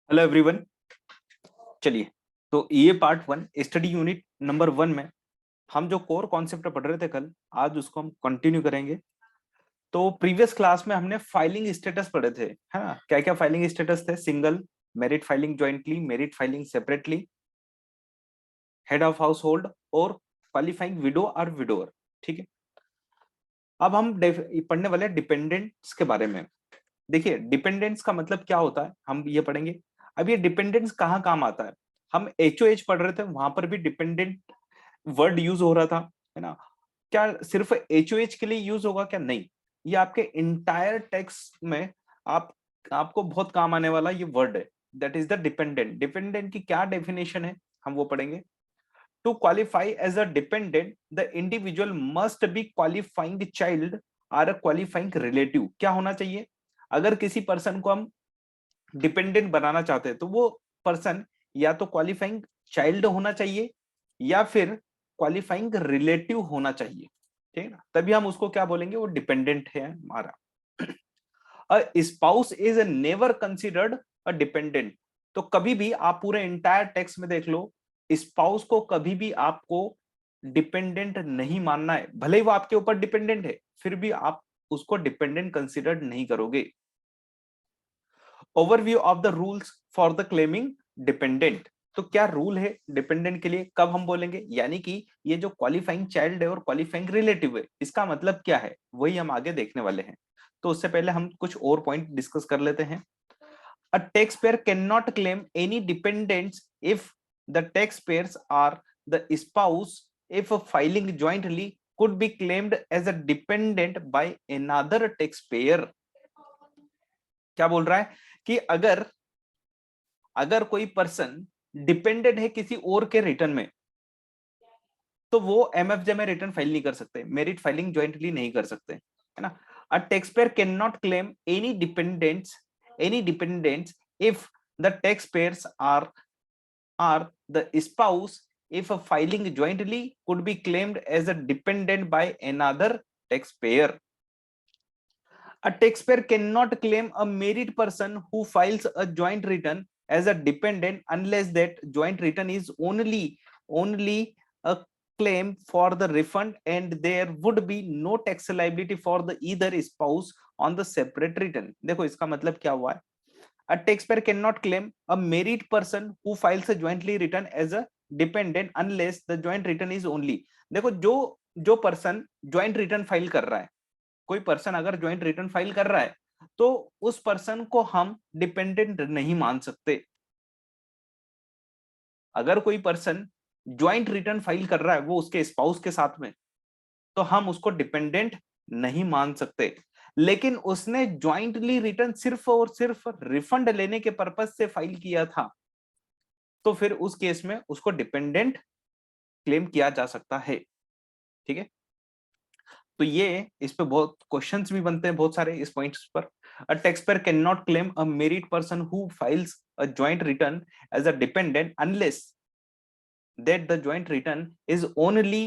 Hello everyone. चलिए, तो ये part one study unit number one में हम जो कोर कॉन्सेप्ट पढ़ रहे थे कल, आज उसको हम कंटिन्यू करेंगे। तो प्रीवियस क्लास में हमने फाइलिंग स्टेटस पढ़े थे, है ना। क्या क्या फाइलिंग स्टेटस थे? Single, merit filing jointly, merit filing separately, head of house hold और क्वालिफाइंग विडो और विडोअर। ठीक है, अब हम पढ़ने वाले डिपेंडेंट्स के बारे में। देखिए, डिपेंडेंट्स का मतलब क्या होता है हम ये पढ़ेंगे। अब ये डिपेंडेंट्स कहाँ काम आता है? हम एचओएच पढ़ रहे थे, वहां पर भी डिपेंडेंट वर्ड यूज हो रहा था, है ना। क्या सिर्फ एचओएच के लिए यूज होगा? क्या नहीं, ये आपके इंटायर टेक्स्ट में आप आपको बहुत काम आने वाला ये वर्ड है। That is the dependent. Dependent की क्या डेफिनेशन है हम वो पढ़ेंगे। To qualify as a dependent the individual must be qualifying child or a qualifying relative. क्या होना चाहिए? अगर किसी पर्सन को हम डिपेंडेंट बनाना चाहते हैं तो वो पर्सन या तो क्वालिफाइंग चाइल्ड होना चाहिए या फिर क्वालिफाइंग रिलेटिव होना चाहिए। ठीक है ना, तभी हम उसको क्या बोलेंगे, वो डिपेंडेंट है हमारा। अ spouse is never considered a dependent. तो कभी भी आप पूरे इंटायर टेक्स्ट में देख लो, स्पाउस को कभी भी आपको डिपेंडेंट नहीं मानना है। भले ही वो आपके ऊपर डिपेंडेंट है, फिर भी आप उसको डिपेंडेंट कंसिडर नहीं करोगे। Overview of the rules for the claiming dependent. तो क्या रूल है डिपेंडेंट के लिए, कब हम बोलेंगे? यानी कि ये जो क्वालिफाइंग चाइल्ड है और क्वालिफाइंग रिलेटिव है, इसका मतलब क्या है वही हम आगे देखने वाले हैं। तो उससे पहले हम कुछ और पॉइंट डिस्कस कर लेते हैं। A tax payer can not claim any dependents if the tax payers are the spouse if filing jointly could be claimed as a dependent by another taxpayer। क्या बोल रहा है कि अगर अगर कोई पर्सन डिपेंडेंट है किसी और के रिटर्न में, तो वो एमएफजे में रिटर्न फाइल नहीं कर सकते, मेरिट फाइलिंग ज्वाइंटली नहीं कर सकते, है ना। A tax payer can not claim any dependents if the tax payers are the spouse if filing jointly could be claimed as a dependent by another taxpayer। A taxpayer cannot claim a married person who files a joint return as a dependent unless that joint return is only a claim for the refund and there would be no tax liability for the either spouse on the separate return। देखो इसका मतलब क्या हुआ है। A taxpayer cannot claim a married person who files a jointly return as a dependent unless the joint return is only। देखो, जो जो person joint return file कर रहा है, कोई पर्सन अगर ज्वाइंट रिटर्न फाइल कर रहा है तो उस पर्सन को हम डिपेंडेंट नहीं मान सकते। अगर कोई पर्सन ज्वाइंट रिटर्न फाइल कर रहा है वो उसके स्पाउस के साथ में, तो हम उसको डिपेंडेंट नहीं मान सकते। लेकिन उसने ज्वाइंटली रिटर्न सिर्फ और सिर्फ रिफंड लेने के पर्पज से फाइल किया था, तो फिर उस केस में उसको डिपेंडेंट क्लेम किया जा सकता है। ठीक है, तो ये इस पे बहुत क्वेश्चंस भी बनते हैं बहुत सारे इस पॉइंट्स पर। A tax payer can not claim a married person who files a joint return as a dependent unless that the joint return is only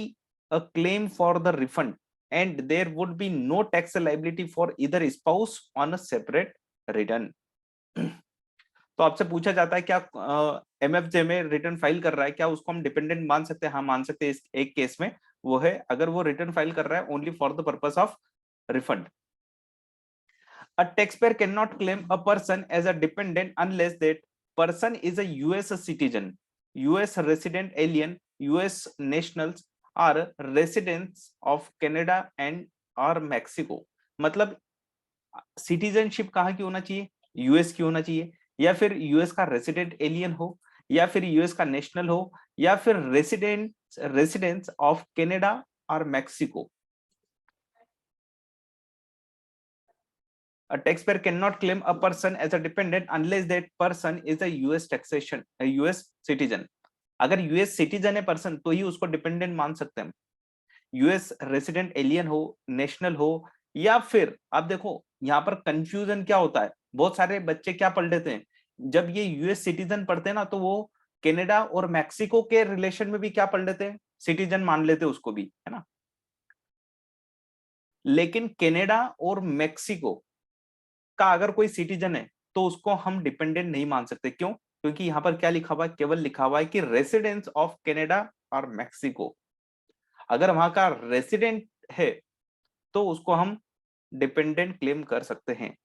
a claim for the refund and there would be no tax liability for either spouse on a separate return। तो आपसे पूछा जाता है क्या एमएफजे में return file कर रहा है, क्या उसको हम डिपेंडेंट मान सकते हैं? हाँ, मान सकते हैं। इस एक केस में वो है अगर वो रिटर्न फाइल कर रहा है only for the purpose of refund. A taxpayer cannot claim a person as a dependent unless that person is a US citizen, US resident alien, US nationals or residents of Canada and or Mexico। मतलब citizenship कहाँ की होना चाहिए? US की होना चाहिए, या फिर यूएस का रेसिडेंट एलियन हो, या फिर यूएस का नेशनल हो, या फिर रेसिडेंट्स ऑफ कनाडा और Mexico. A taxpayer cannot claim a person as a dependent unless that person is a US citizen। अगर यूएस सिटीजन है पर्सन तो ही उसको डिपेंडेंट मान सकते हैं। यूएस रेसिडेंट एलियन हो, नेशनल हो, या फिर आप देखो यहाँ पर कंफ्यूजन क्या होता है, बहुत सारे बच्चे क्या पढ़ लेते हैं, जब ये यूएस सिटीजन पढ़ते हैं ना तो वो कनाडा और मैक्सिको के रिलेशन में भी क्या पढ़ लेते हैं, सिटीजन मान लेते हैं उसको भी, है ना। लेकिन कनाडा और मैक्सिको का अगर कोई सिटीजन है तो उसको हम डिपेंडेंट नहीं मान सकते। क्यों? क्योंकि यहाँ पर क्या लिखा हुआ है, केवल लिखा हुआ है कि रेसिडेंस ऑफ कनाडा और मैक्सिको। अगर वहां का रेसिडेंट है तो उसको हम डिपेंडेंट क्लेम कर सकते हैं।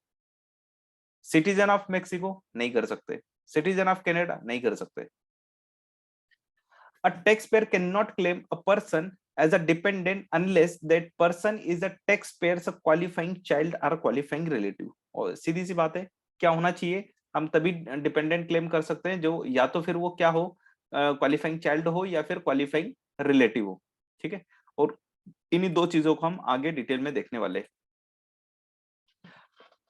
सिटीजन ऑफ मैक्सिको नहीं कर सकते, सिटीजन ऑफ कनाडा नहीं कर सकते। A taxpayer cannot claim a person as a dependent unless that person is a taxpayer's qualifying child or qualifying relative। और सीधी सी बात है, क्या होना चाहिए? हम तभी डिपेंडेंट क्लेम कर सकते हैं जो या तो फिर वो क्या हो, क्वालिफाइंग चाइल्ड हो या फिर क्वालिफाइंग रिलेटिव हो। ठीक है, और इन्हीं दो चीजों को हम आगे डिटेल में देखने वाले हैं।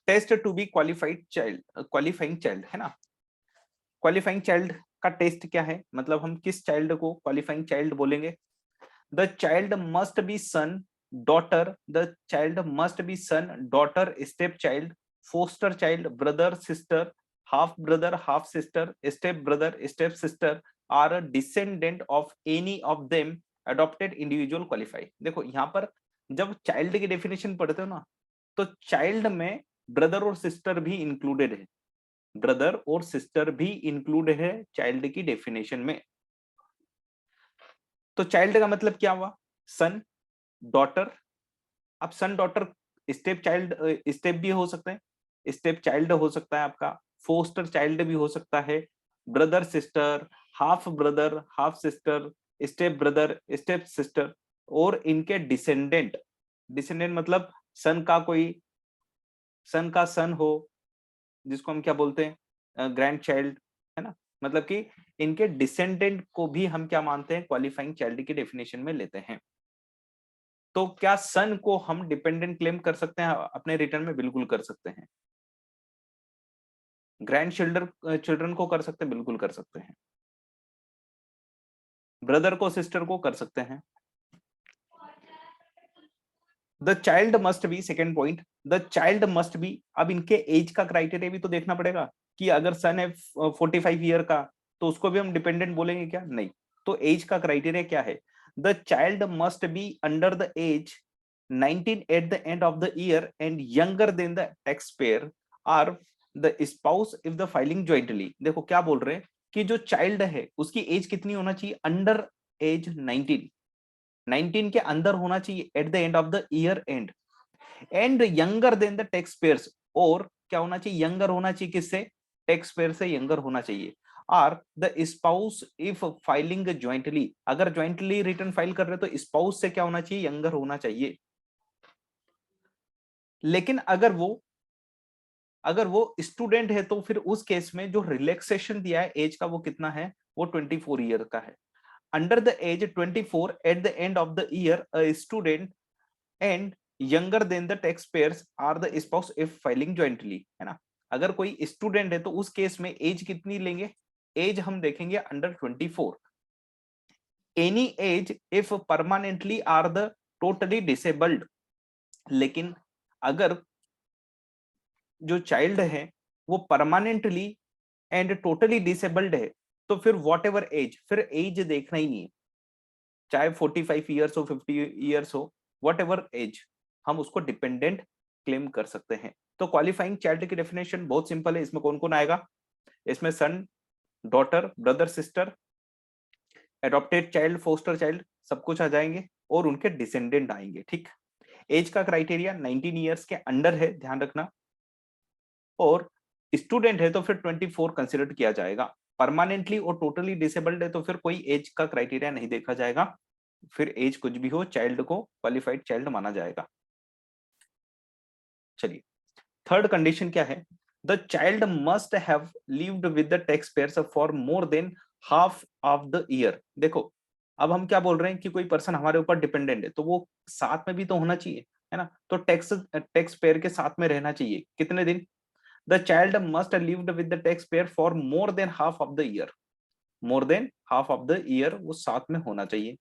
Test to be qualified child, qualifying child है ना। क्वालिफाइंग चाइल्ड का टेस्ट क्या है, मतलब हम किस चाइल्ड को क्वालिफाइंग चाइल्ड बोलेंगे? The child must be son, daughter, the child must be son, daughter, step child, foster child, brother, sister, half brother, half sister, step brother, step sister or descendant of any of them, adopted individual qualify. देखो यहाँ पर जब child की definition पढ़ते हो ना, तो child में ब्रदर और सिस्टर भी इंक्लूडेड है, ब्रदर और सिस्टर भी इंक्लूड है चाइल्ड की डेफिनेशन में। तो चाइल्ड का मतलब क्या हुआ? सन, डॉटर। अब सन डॉटर स्टेप चाइल्ड, स्टेप भी हो सकते हैं, स्टेप चाइल्ड हो सकता है आपका, फोस्टर चाइल्ड भी हो सकता है, brother sister, half brother half sister, step brother step sister, और इनके डिसेंडेंट। डिसेंडेंट मतलब सन का कोई, सन का सन हो, जिसको हम क्या बोलते हैं, ग्रैंड चाइल्ड, है ना। मतलब कि इनके डिसेंडेंट को भी हम क्या मानते हैं, क्वालिफाइंग चाइल्ड की डेफिनेशन में लेते हैं। तो क्या सन को हम डिपेंडेंट क्लेम कर सकते हैं अपने रिटर्न में? बिल्कुल कर सकते हैं। ग्रैंड चिल्ड्रन, चिल्ड्रन को कर सकते हैं, बिल्कुल कर सकते हैं। ब्रदर को, सिस्टर को कर सकते हैं। The child must B, second point, the child must B. अब इनके एज का क्राइटेरिया भी तो देखना पड़ेगा कि अगर सन है 45 ईयर का, तो उसको भी हम डिपेंडेंट बोलेंगे क्या? नहीं। तो एज का क्राइटेरिया क्या है? The child must be under the age 19 at the end of the year and younger than the tax payer or the spouse if the filing jointly. देखो क्या बोल रहे हैं कि जो चाइल्ड है उसकी एज कितनी होना चाहिए? अंडर एज 19, 19 के अंदर होना चाहिए eight the end of the year and, and younger than the tax pairs. और क्या होना चाहिए? यंगर होना चाहिए किससे? टैक्स पेयर से यंगर होना चाहिए। Or the spouse if filing jointly, अगर ज्वाइंटली रिटर्न फाइल कर रहे तो स्पाउस से क्या होना चाहिए? यंगर होना चाहिए। लेकिन अगर वो स्टूडेंट है तो फिर उस केस में जो रिलैक्सेशन दिया है एज का, वो कितना है? वो 24 ईयर का है। Under the age 24 at the end of the year a student and younger than the tax payers are the spouse if filing jointly, है ना। अगर कोई स्टूडेंट है तो उस केस में एज कितनी लेंगे? एज हम देखेंगे under 24। Any age if permanently or the totally disabled. लेकिन अगर जो चाइल्ड है वो परमानेंटली एंड टोटली डिसेबल्ड है, तो फिर वॉट एवर एज, फिर एज देखना ही नहीं है, चाहे 45 ईयर्स हो, 50 ईयर्स हो, वॉट एवर एज, हम उसको डिपेंडेंट क्लेम कर सकते हैं। तो क्वालिफाइंग चाइल्ड की डेफिनेशन बहुत सिंपल है। इसमें कौन कौन आएगा? इसमें son, daughter, brother, sister, adopted child, foster child, सब कुछ आ जाएंगे और उनके डिसेंडेंट आएंगे। ठीक। एज का क्राइटेरिया 19 ईयर्स के अंडर है, ध्यान रखना। और स्टूडेंट है तो फिर 24 कंसिडर किया जाएगा। परमानेंटली और टोटली डिसेबल्ड है तो फिर कोई एज का क्राइटेरिया नहीं देखा जाएगा, फिर एज कुछ भी हो, चाइल्ड को क्वालिफाइड चाइल्ड माना जाएगा। चलिए, थर्ड कंडीशन क्या है? The child must have lived with the tax pairs for more than half of the year. देखो अब हम क्या बोल रहे हैं कि कोई पर्सन हमारे ऊपर डिपेंडेंट है तो वो साथ में भी तो होना चाहिए, है ना। तो टैक्स टैक्स पेयर के साथ में रहना चाहिए कितने दिन? The child must lived with the tax payer for more than half of the year, more than half of the year वो साथ में होना चाहिए।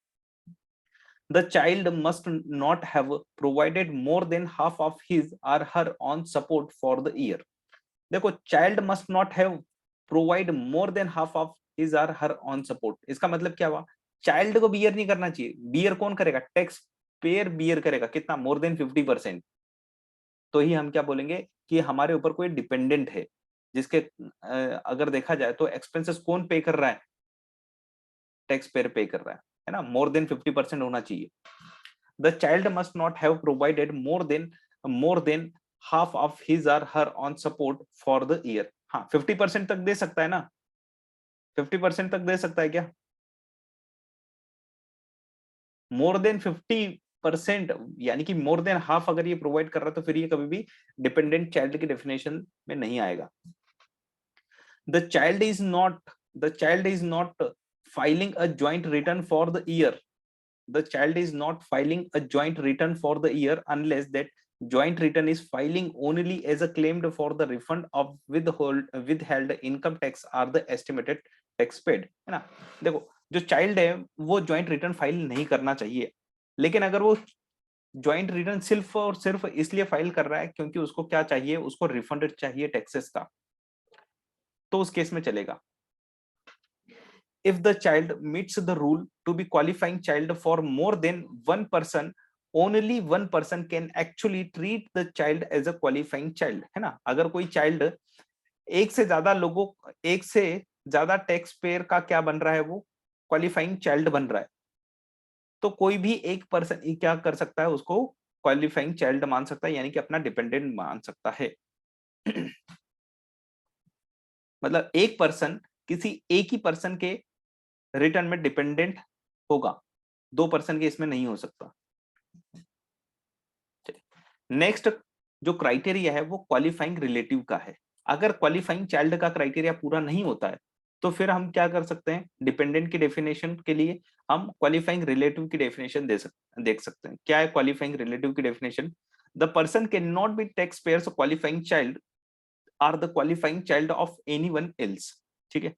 The child must not have provided more than half of his or her own support for the year. देखो child must not have provide more than half of his or her own support, इसका मतलब क्या हुआ? Child को beer नहीं करना चाहिए। Beer कौन करेगा? टैक्स पेयर बियर करेगा कितना? More than 50%। तो ही हम क्या बोलेंगे कि हमारे ऊपर कोई डिपेंडेंट है। जिसके अगर देखा जाए तो एक्सपेंसेस कौन पे कर रहा है, टैक्स पेयर पे कर रहा है ना, मोर देन 50% होना चाहिए। The child must not have provided more than half of his or her own support for the year. हाँ 50% तक दे सकता है ना, 50% तक दे सकता है क्या, मोर देन 50%, यानी कि मोर देन हाफ अगर ये प्रोवाइड कर रहा है तो फिर ये कभी भी डिपेंडेंट चाइल्ड की डेफिनेशन में नहीं आएगा। The child is not filing a joint return for the year, the child is not filing a joint return for the year unless that joint return is filing only as a claimed for the refund of withheld income tax or the estimated tax paid, है ना। देखो जो child है वो joint return file नहीं करना चाहिए, लेकिन अगर वो ज्वाइंट रिटर्न सिर्फ और सिर्फ इसलिए फाइल कर रहा है क्योंकि उसको क्या चाहिए, उसको रिफंड चाहिए टैक्सेस का, तो उस केस में चलेगा। If the child meets the rule to be qualifying child for more than one person, only one person can actually treat the child as a qualifying child, है ना। अगर कोई चाइल्ड एक से ज्यादा टैक्स पेयर का क्या बन रहा है, वो क्वालिफाइंग चाइल्ड बन रहा है, तो कोई भी एक पर्सन क्या कर सकता है, उसको क्वालिफाइंग चाइल्ड मान सकता है, यानी कि अपना डिपेंडेंट मान सकता है। मतलब एक पर्सन किसी एक ही पर्सन के रिटर्न में डिपेंडेंट होगा, दो पर्सन के इसमें नहीं हो सकता। नेक्स्ट जो क्राइटेरिया है वो क्वालिफाइंग रिलेटिव का है। अगर क्वालिफाइंग चाइल्ड का क्राइटेरिया पूरा नहीं होता है तो फिर हम क्या कर सकते हैं, डिपेंडेंट की डेफिनेशन के लिए हम क्वालिफाइंग रिलेटिव की डेफिनेशन देख सकते हैं। क्या है क्वालिफाइंग रिलेटिव की definition, the person can not be tax payers qualifying child or the qualifying child of anyone else. ठीक है,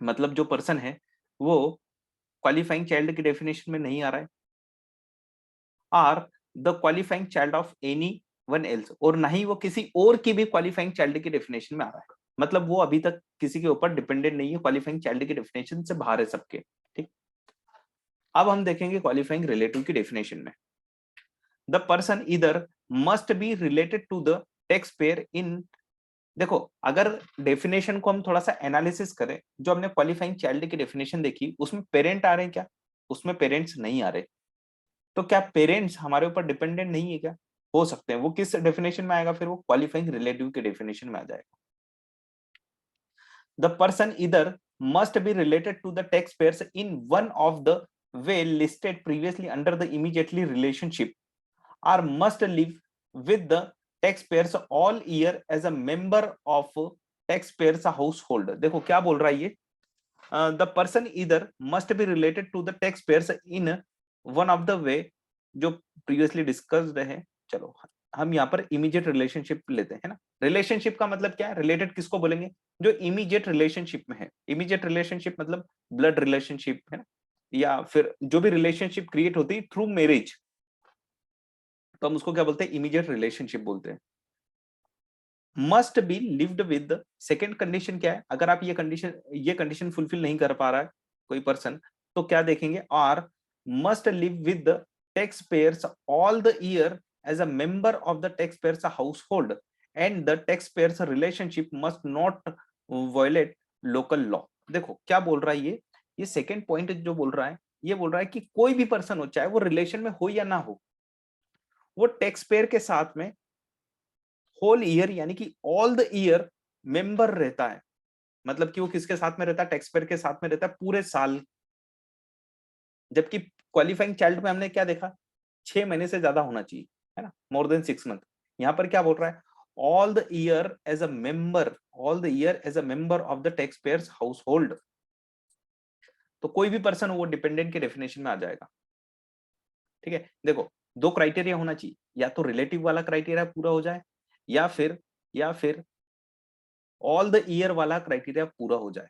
मतलब जो पर्सन है वो क्वालिफाइंग चाइल्ड की डेफिनेशन में नहीं आ रहा है, or the qualifying child of any one else, और ना ही वो किसी और की भी क्वालिफाइंग चाइल्ड की डेफिनेशन में आ रहा है, मतलब वो अभी तक किसी के ऊपर डिपेंडेंट नहीं है, क्वालिफाइंग चाइल्ड की डेफिनेशन से बाहर है सबके। ठीक, अब हम देखेंगे क्वालिफाइंग रिलेटिव की डेफिनेशन में, द पर्सन इधर must be related to the tax payer in. देखो अगर डेफिनेशन को हम थोड़ा सा एनालिसिस करें, जो हमने क्वालिफाइंग चाइल्ड की डेफिनेशन देखी उसमें पेरेंट आ रहे हैं क्या, उसमें पेरेंट्स नहीं आ रहे, तो क्या पेरेंट्स हमारे ऊपर डिपेंडेंट नहीं है क्या, हो सकते हैं। वो किस डेफिनेशन में आएगा, फिर वो क्वालिफाइंग रिलेटिव के डेफिनेशन में आ जाएगा। द पर्सन इधर must be related to the tax payers in one of the way listed previously under the immediately relationship, or must live with the tax payers all year as a member of tax payers household. देखो क्या बोल रहा है ये, the person इधर must be related to the tax payers in one of the way, जो previously discussed है। चलो हम यहाँ पर इमीडिएट रिलेशनशिप लेते हैं ना। रिलेशनशिप का मतलब क्या है, रिलेटेड किसको बोलेंगे, जो इमीडिएट रिलेशनशिप में है। इमीडिएट रिलेशनशिप मतलब ब्लड रिलेशनशिप है ना, या फिर जो भी रिलेशनशिप क्रिएट होती है थ्रू मैरिज, तो हम उसको क्या बोलते हैं, इमीडिएट रिलेशनशिप बोलते हैं। Must be lived with, second condition क्या है, अगर आप ये कंडीशन फुलफिल नहीं कर पा रहा है कोई पर्सन, तो क्या देखेंगे, or must live with the tax payers all the year as a member of the tax payers household and the tax payers relationship must not violate local law. देखो क्या बोल रहा है ये सेकेंड पॉइंट जो बोल रहा है, ये बोल रहा है कि कोई भी पर्सन हो, चाहे वो रिलेशन में हो या ना हो, वो टैक्स पेयर के साथ में होल ईयर यानी कि ऑल द ईयर मेंबर रहता है। मतलब कि वो किसके साथ में रहता है, टैक्स पेयर के साथ में रहता है पूरे साल। जबकि क्वालिफाइंग चाइल्ड में हमने क्या देखा, 6 महीने से ज्यादा होना चाहिए, है ना, मोर देन 6 मंथ। यहाँ पर क्या बोल रहा है, all the year as a member, all the year as a member of the tax payers household. तो कोई भी पर्सन वो डिपेंडेंट के डेफिनेशन में आ जाएगा। ठीक है, देखो दो क्राइटेरिया होना चाहिए, या तो रिलेटिव वाला क्राइटेरिया पूरा हो जाए, या फिर ऑल द ईयर वाला क्राइटेरिया पूरा हो जाए।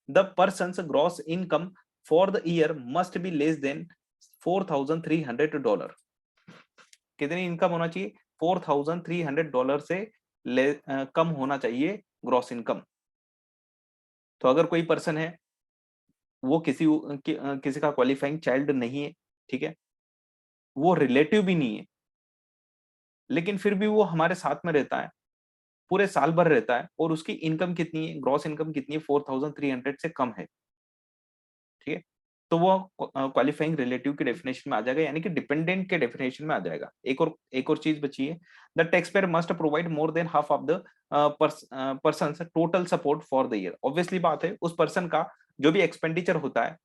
The persons gross income for the year must be less than $4,300। कितनी इनकम होना चाहिए, $4,300 से कम होना चाहिए ग्रॉस इनकम। तो अगर कोई पर्सन है वो किसी का क्वालिफाइंग चाइल्ड नहीं है, ठीक है, वो रिलेटिव भी नहीं है, लेकिन फिर भी वो हमारे साथ में रहता है, पूरे साल भर रहता है और उसकी इनकम कितनी है, ग्रॉस इनकम कितनी है, 4,300 से कम है, ठीक है, तो वो क्वालिफाइंग रिलेटिव के डेफिनेशन में आ जाएगा, यानी कि डिपेंडेंट के डेफिनेशन में आ जाएगा। एक और चीज बची है, the tax pair must provide more than half of the person total support for the year. Obviously बात है, उस पर्सन का जो भी एक्सपेंडिचर होता है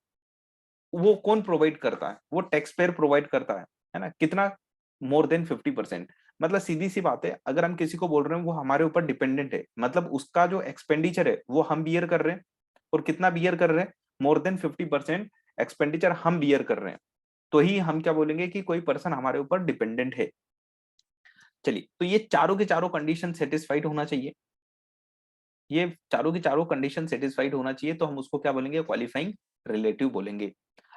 वो कौन प्रोवाइड करता है, वो टैक्स पेयर प्रोवाइड करता है ना, कितना, मोर देन 50%। मतलब सीधी सी बात है, अगर हम किसी को बोल रहे हैं वो हमारे ऊपर डिपेंडेंट है, मतलब उसका जो एक्सपेंडिचर है वो हम बियर कर रहे हैं, और कितना बियर कर रहे हैं, मोर देन 50% एक्सपेंडिचर हम बियर कर रहे हैं, तो ही हम क्या बोलेंगे कि कोई पर्सन हमारे ऊपर डिपेंडेंट है। चलिए, तो ये चारों के चारों कंडीशन सेटिस्फाइड होना चाहिए, ये चारों की चारों कंडीशन सेटिस्फाइड होना चाहिए, तो हम उसको क्या बोलेंगे, क्वालिफाइंग रिलेटिव बोलेंगे।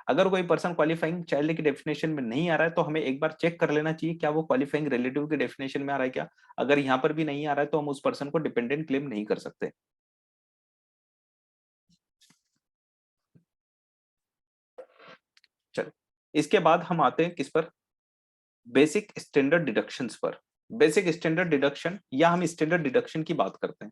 अगर कोई पर्सन क्वालिफाइंग चाइल्ड की डेफिनेशन में नहीं आ रहा है तो हमें एक बार चेक कर लेना चाहिए क्या वो क्वालिफाइंग रिलेटिव की डेफिनेशन में आ रहा है क्या। अगर यहाँ पर भी नहीं आ रहा है तो हम उस पर्सन को डिपेंडेंट क्लेम नहीं कर सकते। चलो, इसके बाद हम आते हैं किस पर, बेसिक स्टैंडर्ड डिडक्शंस पर। बेसिक स्टैंडर्ड डिडक्शन या हम स्टैंडर्ड डिडक्शन की बात करते हैं।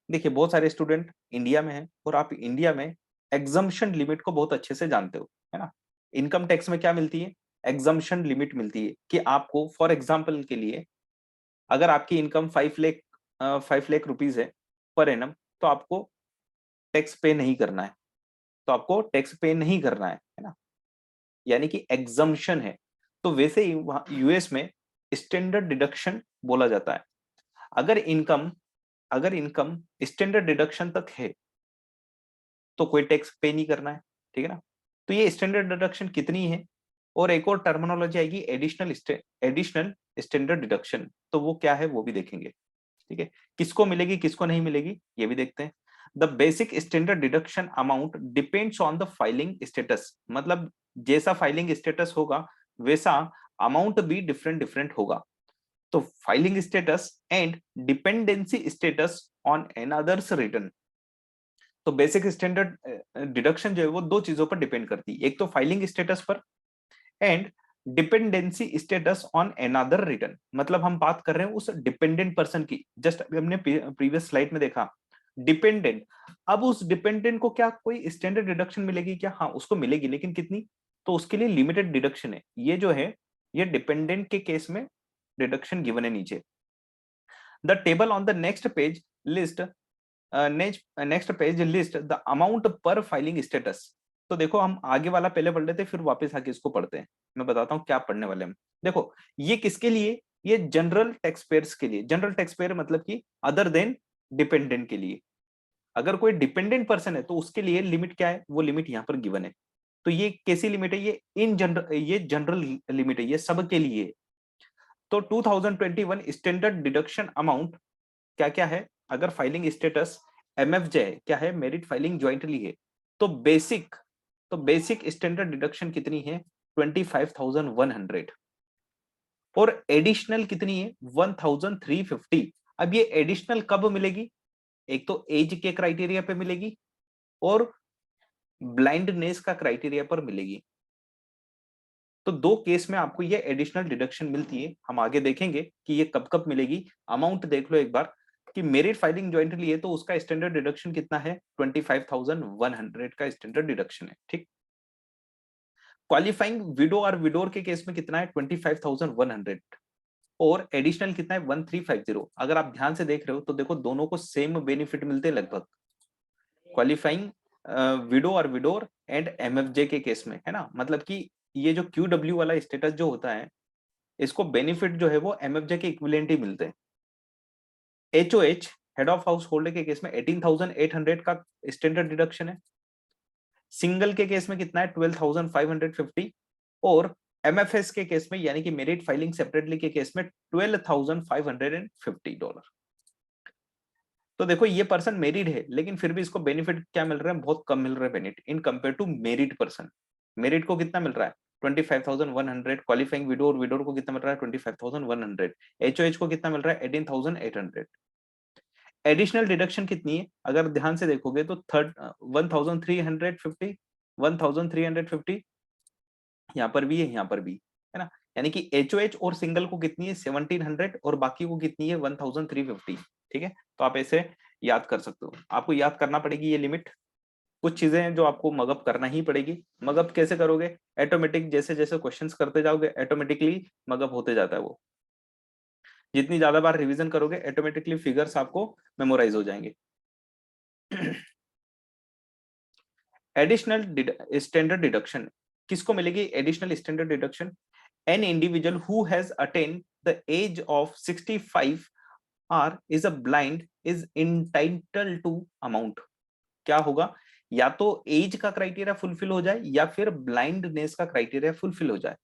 देखिए, बहुत सारे स्टूडेंट इंडिया में हैं और आप इंडिया में एग्जम्पशन लिमिट को बहुत अच्छे से जानते हो, है ना। इनकम टैक्स में क्या मिलती है, एग्जम्पशन लिमिट मिलती है, कि आपको फॉर एग्जांपल के लिए अगर आपकी इनकम 5 लाख रुपीज है पर एनम, तो आपको टैक्स पे नहीं करना है, तो आपको टैक्स पे नहीं करना है ना, यानी कि एग्जम्पशन है। तो वैसे ही यूएस में स्टैंडर्ड डिडक्शन बोला जाता है। अगर इनकम अगर इनकम स्टैंडर्ड डिडक्शन तक है तो कोई टैक्स पे नहीं करना है, ठीक है ना। तो ये स्टैंडर्ड डिडक्शन कितनी है, और एक और टर्मिनोलॉजी आएगी एडिशनल स्टैंडर्ड डिडक्शन, तो वो क्या है वो भी देखेंगे, ठीक है। किसको मिलेगी किसको नहीं मिलेगी ये भी देखते हैं। The basic standard deduction amount depends on the filing status, मतलब जैसा फाइलिंग स्टेटस होगा वैसा अमाउंट भी डिफरेंट डिफरेंट होगा। तो filing status and dependency status on another's return. तो बेसिक स्टैंडर्ड डिडक्शन जो है वो दो चीजों पर डिपेंड करती है, एक तो फाइलिंग स्टेटस पर and dependency status on another return. मतलब हम बात कर रहे हैं उस डिपेंडेंट पर्सन की, जस्ट अभी हमने प्रीवियस स्लाइड में देखा डिपेंडेंट। अब उस डिपेंडेंट को क्या कोई स्टैंडर्ड डिडक्शन मिलेगी क्या, हाँ उसको मिलेगी, लेकिन कितनी, तो उसके लिए लिमिटेड डिडक्शन है। ये जो है ये डिपेंडेंट के केस में डिडक्शन गिवन है नीचे। The table on the next page list next page list the amount पर फाइलिंग स्टेटस। तो देखो, हम आगे वाला पहले पढ़ लेते फिर वापस आके इसको पढ़ते हैं, मैं बताता हूँ क्या पढ़ने वाले हम। देखो, ये किसके लिए, ये जनरल टैक्स पेयर्स के लिए। जनरल टैक्स पेयर मतलब कि अदर देन डिपेंडेंट के लिए। अगर कोई डिपेंडेंट पर्सन है तो उसके लिए लिमिट क्या है, वो लिमिट यहाँ पर गिवन है। तो ये कैसी लिमिट है, ये जनरल लिमिट है, ये सबके लिए है। तो 2021 स्टैंडर्ड डिडक्शन अमाउंट क्या क्या है, अगर फाइलिंग स्टेटस एमएफजे है, क्या है, मेरिट फाइलिंग ज्वाइंटली है, तो बेसिक स्टैंडर्ड डिडक्शन कितनी है, 25,100, और एडिशनल कितनी है, 1,350। अब ये एडिशनल कब मिलेगी, एक तो एज के क्राइटेरिया पे मिलेगी और ब्लाइंडनेस का क्राइटेरिया पर मिलेगी। तो दो केस में आपको ये एडिशनल डिडक्शन मिलती है। हम आगे देखेंगे कि ये कब कब मिलेगी। अमाउंट देख लो एक बार कि मेरिट फाइलिंग ज्वाइंटली है तो उसका स्टैंडर्ड डिडक्शन कितना है, 25,100 का स्टैंडर्ड डिडक्शन है, ठीक। क्वालिफाइंग विडो और विडोर के केस में कितना है, 25,100, और एडिशनल कितना है, 1350। अगर आप ध्यान से देख रहे हो तो देखो दोनों को सेम बेनिफिट मिलते हैं लगभग, क्वालिफाइंग विडो और विडोर एंड एमएफजे के केस में, है ना। मतलब कि ये जो क्यूडब्ल्यू वाला स्टेटस जो होता है इसको बेनिफिट जो है वो एमएफजे के इक्विवेलेंट ही मिलते हैं। एचओएच हेड ऑफ हाउस होल्डर के केस में 18,800 का स्टैंडर्ड डिडक्शन है। सिंगल के केस में कितना है, 12,550, और एमएफएस के केस में यानी कि मेरिट फाइलिंग सेपरेटली के केस में $12,550। तो देखो, ये पर्सन मेरिड है लेकिन फिर भी इसको बेनिफिट क्या मिल रहा है, बहुत कम मिल रहा है benefit in compare to married person. Married को कितना मिल रहा है, 25,100। क्वालिफाइंग विडो और विडोर को कितना मिल रहा है, 25,100। एचओएच को कितना मिल रहा है, 18,800। एडिशनल डिडक्शन कितनी है, अगर ध्यान से देखोगे तो 1,350, 1,350 यहाँ पर भी है, यहाँ पर भी है ना। यानी कि एचओएच और सिंगल को कितनी है, 1,700, और बाकी को कितनी है, 1,350। ठीक है, तो आप ऐसे याद कर सकते हो। आपको याद करना पड़ेगी ये लिमिट, कुछ चीजें हैं जो आपको मगअप करना ही पड़ेगी। मगअप कैसे करोगे? ऑटोमेटिक, जैसे जैसे क्वेश्चंस करते जाओगे ऑटोमेटिकली मगअप होते जाता है वो। जितनी ज्यादा बार रिवीजन करोगे ऑटोमेटिकली फिगर्स आपको मेमोराइज हो जाएंगे। एडिशनल स्टैंडर्ड डिडक्शन किसको मिलेगी? Additional standard deduction, an individual who has attend the age of 65 or is a blind is entitled to amount. क्या होगा? या तो एज का क्राइटेरिया फुलफिल हो जाए या फिर ब्लाइंडनेस का क्राइटेरिया फुलफिल हो जाए।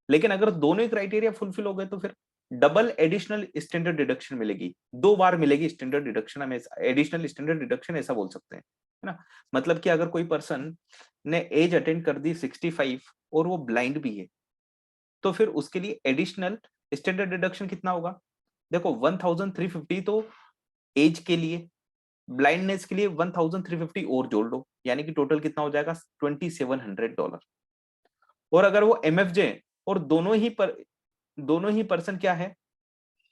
लेकिन अगर दोनों ही क्राइटेरिया फुलफिल हो गए तो फिर डबल एडिशनल स्टैंडर्ड डिडक्शन मिलेगी, 2 बार मिलेगी स्टैंडर्ड डिडक्शन। हम एडिशनल स्टैंडर्ड डिडक्शन ऐसा बोल सकते हैं, है ना। मतलब कि अगर कोई पर्सन ने एज अटेंड कर दी 65 और वो ब्लाइंड भी है, तो फिर उसके लिए एडिशनल स्टैंडर्ड डिडक्शन कितना होगा? देखो 1350 तो एज के लिए, ब्लाइंडनेस के लिए 1350 और जोड़ लो, यानी कि टोटल कितना हो जाएगा? $2700। और अगर वो एमएफजे और दोनों ही पर्सन क्या है,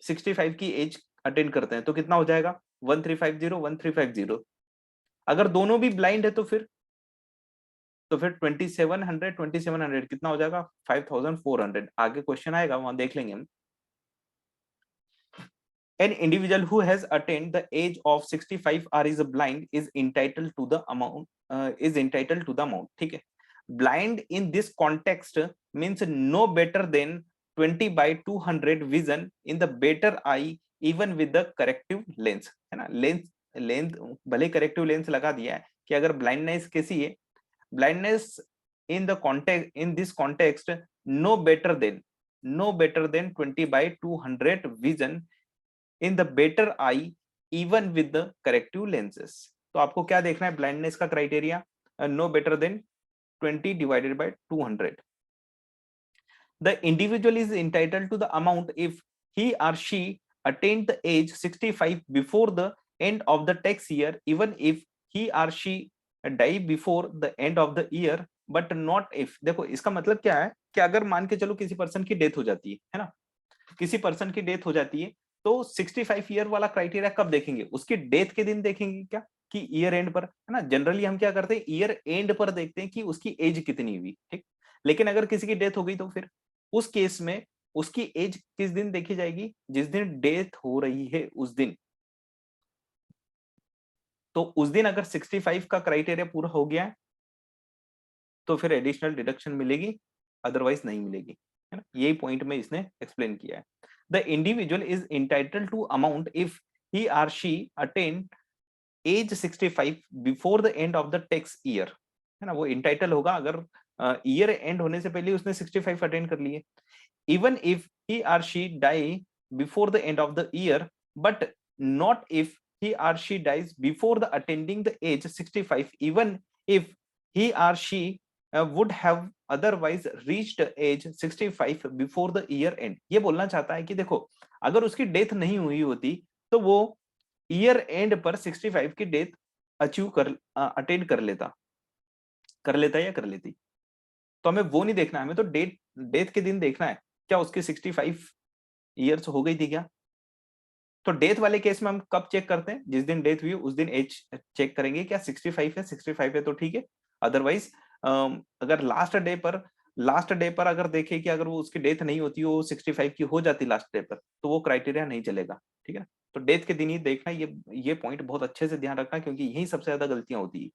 65 की एज अटेंड करते हैं, तो कितना हो जाएगा? 1350 अगर दोनों भी ब्लाइंड है तो फिर 2700 कितना हो जाएगा? 5400। आगे क्वेश्चन आएगा, वहां देख लेंगे हम। An individual who has attained the age of 65 or is blind is entitled to the amount, ठीक है। Blind in this context means no better than 20/200 vision in the better eye even with the corrective lens, है ना। Length भले corrective lens लगा दिया है कि अगर ब्लाइंडनेस कैसी है, blindness in this context no better than 20/200 vision in the better eye even with the corrective lenses. तो आपको क्या देखना है ब्लाइंडनेस का criteria? No better than 20/200। The individual is entitled to the amount if he or she attend the age 65 before the end of the tax year even if he or she die before the end of the year but not if. देखो इसका मतलब क्या है कि अगर मान के चलो किसी पर्सन की डेथ हो जाती है ना, किसी पर्सन की डेथ हो जाती है, तो 65 ईयर वाला क्राइटेरिया कब देखेंगे? उसकी डेथ के दिन देखेंगे क्या, कि ईयर एंड पर, है ना। जनरली हम क्या करते हैं, ईयर एंड पर देखते हैं कि उसकी एज कितनी हुई, ठीक। लेकिन अगर किसी की डेथ हो गई तो फिर उस केस में उसकी एज किस दिन देखी जाएगी? जिस दिन डेथ हो रही है उस दिन। तो उस दिन अगर 65 का क्राइटेरिया पूरा हो गया है तो फिर एडिशनल डिडक्शन मिलेगी, अदरवाइज नहीं मिलेगी, है ना। यही पॉइंट में इसने एक्सप्लेन किया है। The individual is entitled to amount if he or she attain age 65 before the end of the tax year, है ना। वो इंटाइटल होगा अगर ईयर एंड होने से पहले उसने 65 अटेंड कर लिए। Even if he or she die before the end of the year but not if he or she dies before the attending the age 65 even if he or she would have otherwise reached age 65 before the year end। ये बोलना चाहता है कि देखो अगर उसकी death नहीं हुई होती तो वो ईयर एंड पर 65 की डेथ अचीव कर अटेंड कर लेता या कर लेती। तो हमें वो नहीं देखना, हमें तो डेथ के दिन देखना है, क्या उसकी 65 ईयर्स हो गई थी क्या। तो डेथ वाले केस में हम कब चेक करते हैं? जिस दिन डेथ हुई उस दिन एज चेक करेंगे, क्या 65 है? 65 है तो ठीक है। अदरवाइज अगर लास्ट डे पर अगर देखे कि अगर वो उसकी डेथ नहीं होती, वो 65 की हो जाती लास्ट डे पर, तो वो क्राइटेरिया नहीं चलेगा, ठीक है ना। तो डेथ के दिन ही देखना, ये पॉइंट बहुत अच्छे से ध्यान रखना क्योंकि यही सबसे ज्यादा गलतियां होती है।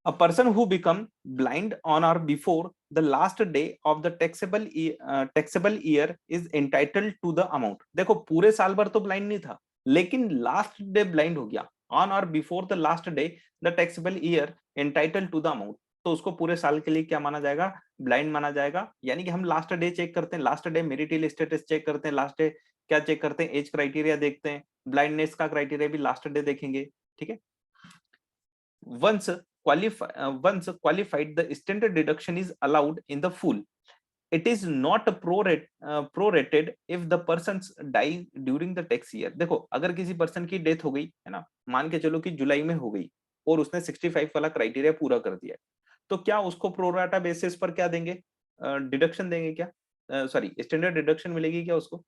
A person who become blind on or before the last day of the taxable year is entitled to the amount। देखो पूरे साल भर तो ब्लाइंड नहीं था, लेकिन लास्ट डे ब्लाइंड हो गया, on or before the last day the taxable year entitled to the amount, तो उसको पूरे साल के लिए क्या माना जाएगा? ब्लाइंड माना जाएगा। यानी कि हम लास्ट डे चेक करते हैं, last day marital status check करते हैं, लास्ट डे क्या चेक करते हैं? एज क्राइटेरिया देखते हैं, ब्लाइंडनेस का क्राइटेरिया भी लास्ट डे देखेंगे, ठीक है। once once qualified the standard deduction is allowed in the full। it is not prorated if the persons die during the tax year। देखो अगर किसी पर्सन की डेथ हो गई है ना, मान के चलो कि जुलाई में हो गई और उसने 65 वाला क्राइटेरिया पूरा कर दिया, तो क्या उसको प्रोराटा बेसिस पर क्या देंगे? डिडक्शन देंगे क्या? सॉरी स्टैंडर्ड डिडक्शन मिलेगी क्या उसको,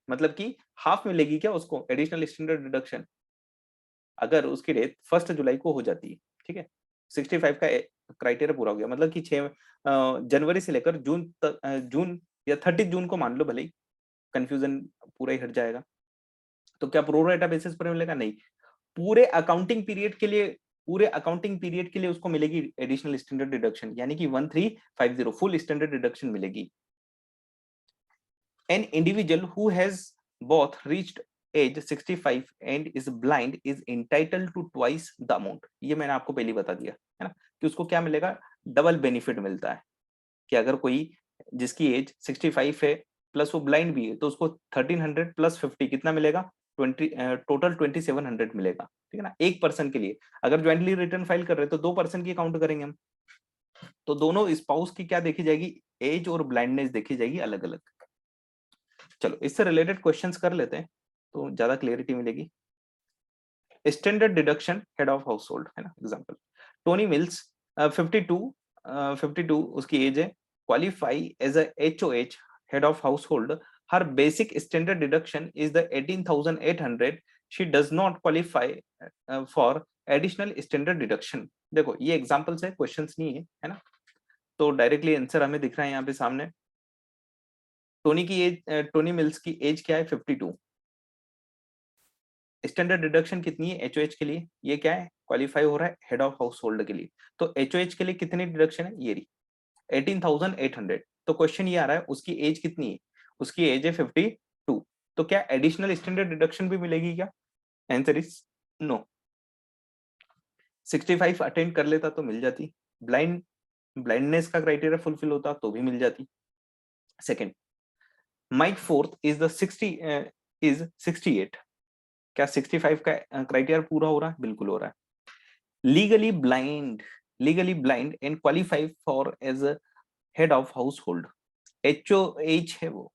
मतलब कि हाफ मिलेगी क्या उसको एडिशनल स्टैंडर्ड डिडक्शन, अगर उसकी डेथ 1 जुलाई को हो जाती है, ठीक है, 65 का क्राइटेरिया पूरा हो गया, मतलब कि 6 जनवरी से लेकर जून तक, जून या 30 जून को मान लो, भले ही कंफ्यूजन पूरा ही हट जाएगा। तो क्या प्रो रेटा बेसिस पर मिलेगा? नहीं, पूरे अकाउंटिंग पीरियड के लिए, पूरे अकाउंटिंग पीरियड के लिए उसको मिलेगी एडिशनल स्टैंडर्ड डिडक्शन, यानी कि 1350 फुल स्टैंडर्ड डिडक्शन मिलेगी। An individual who has both reached age 65 and is blind is entitled to twice the amount। ये मैंने आपको पहले बता दिया है ना, कि उसको क्या मिलेगा, डबल बेनिफिट मिलता है, कि अगर कोई जिसकी एज 65 है प्लस वो ब्लाइंड भी है, तो उसको 1300 प्लस 50 कितना मिलेगा, 20, टोटल 2700 मिलेगा, ठीक है ना, एक पर्सन के लिए। अगर ज्वाइंटली रिटर्न फाइल कर रहे हैं तो 2 पर्सन की काउंट करेंगे हम, तो दोनों स्पाउस की क्या देखी जाएगी, एज और ब्लाइंडनेस देखी जाएगी अलग अलग। चलो इससे रिलेटेड क्वेश्चंस कर लेते हैं तो ज्यादा क्लियरिटी मिलेगी। Standard deduction head of household, है ना, एग्जांपल टोनी मिल्स 52 उसकी एज है, qualify as a HOH head of household, her basic standard deduction is the 18,800, she does not qualify for additional standard deduction. देखो ये examples है, questions नहीं है ना, तो डायरेक्टली आंसर हमें दिख रहा है यहाँ पे सामने। टोनी की एज, टोनी मिल्स की एज क्या है, 52, स्टैंडर्ड डिडक्शन कितनी है एचओएच के लिए, ये क्या है, क्वालिफाई हो रहा है हेड ऑफ हाउस होल्ड के लिए, तो एचओएच के लिए कितनी डिडक्शन है, ये रही 18,800। तो क्वेश्चन ये आ रहा है उसकी एज कितनी है, उसकी एज है 52, तो क्या एडिशनल स्टैंडर्ड डिडक्शन भी मिलेगी क्या, आंसर इज नो। 65 अटेंड कर लेता तो मिल जाती, ब्लाइंडनेस का क्राइटेरिया फुलफिल होता तो भी मिल जाती। Second, Mike fourth is the 60 is 68, क्या 65 का क्राइटेरिया पूरा हो रहा है, बिल्कुल हो रहा है। Legally blind and qualify for as a head of household, HOH है वो,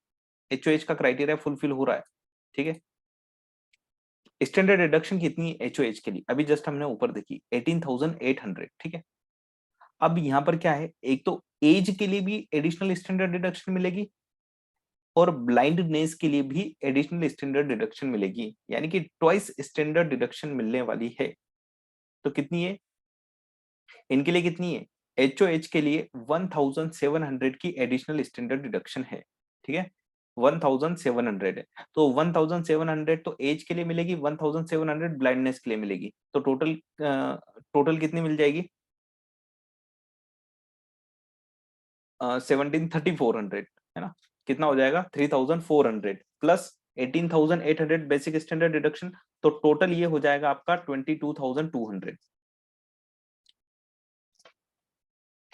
एचओएच का क्राइटेरिया फुलफिल हो रहा है, ठीक है। स्टैंडर्ड डिडक्शन कितनी है एचओएच के लिए, अभी जस्ट हमने ऊपर देखी 18,800, ठीक है। अब यहाँ पर क्या है, एक तो एज के लिए भी एडिशनल स्टैंडर्ड डिडक्शन मिलेगी और ब्लाइंडनेस के लिए भी एडिशनल स्टैंडर्ड डिडक्शन मिलेगी, यानी कि ट्वाइस स्टैंडर्ड डिडक्शन मिलने वाली है। तो कितनी है इनके लिए, कितनी है, एचओएच के लिए 1700 की एडिशनल स्टैंडर्ड डिडक्शन है, ठीक है, 1700 है, तो 1700 तो एज के लिए मिलेगी, 1700 ब्लाइंडनेस के लिए मिलेगी, तो टोटल कितनी मिल जाएगी, 17,3400, है ना, कितना हो जाएगा 3,400 प्लस 18,800 बेसिक स्टैंडर्ड डिडक्शन, तो टोटल ये हो जाएगा आपका 22,200।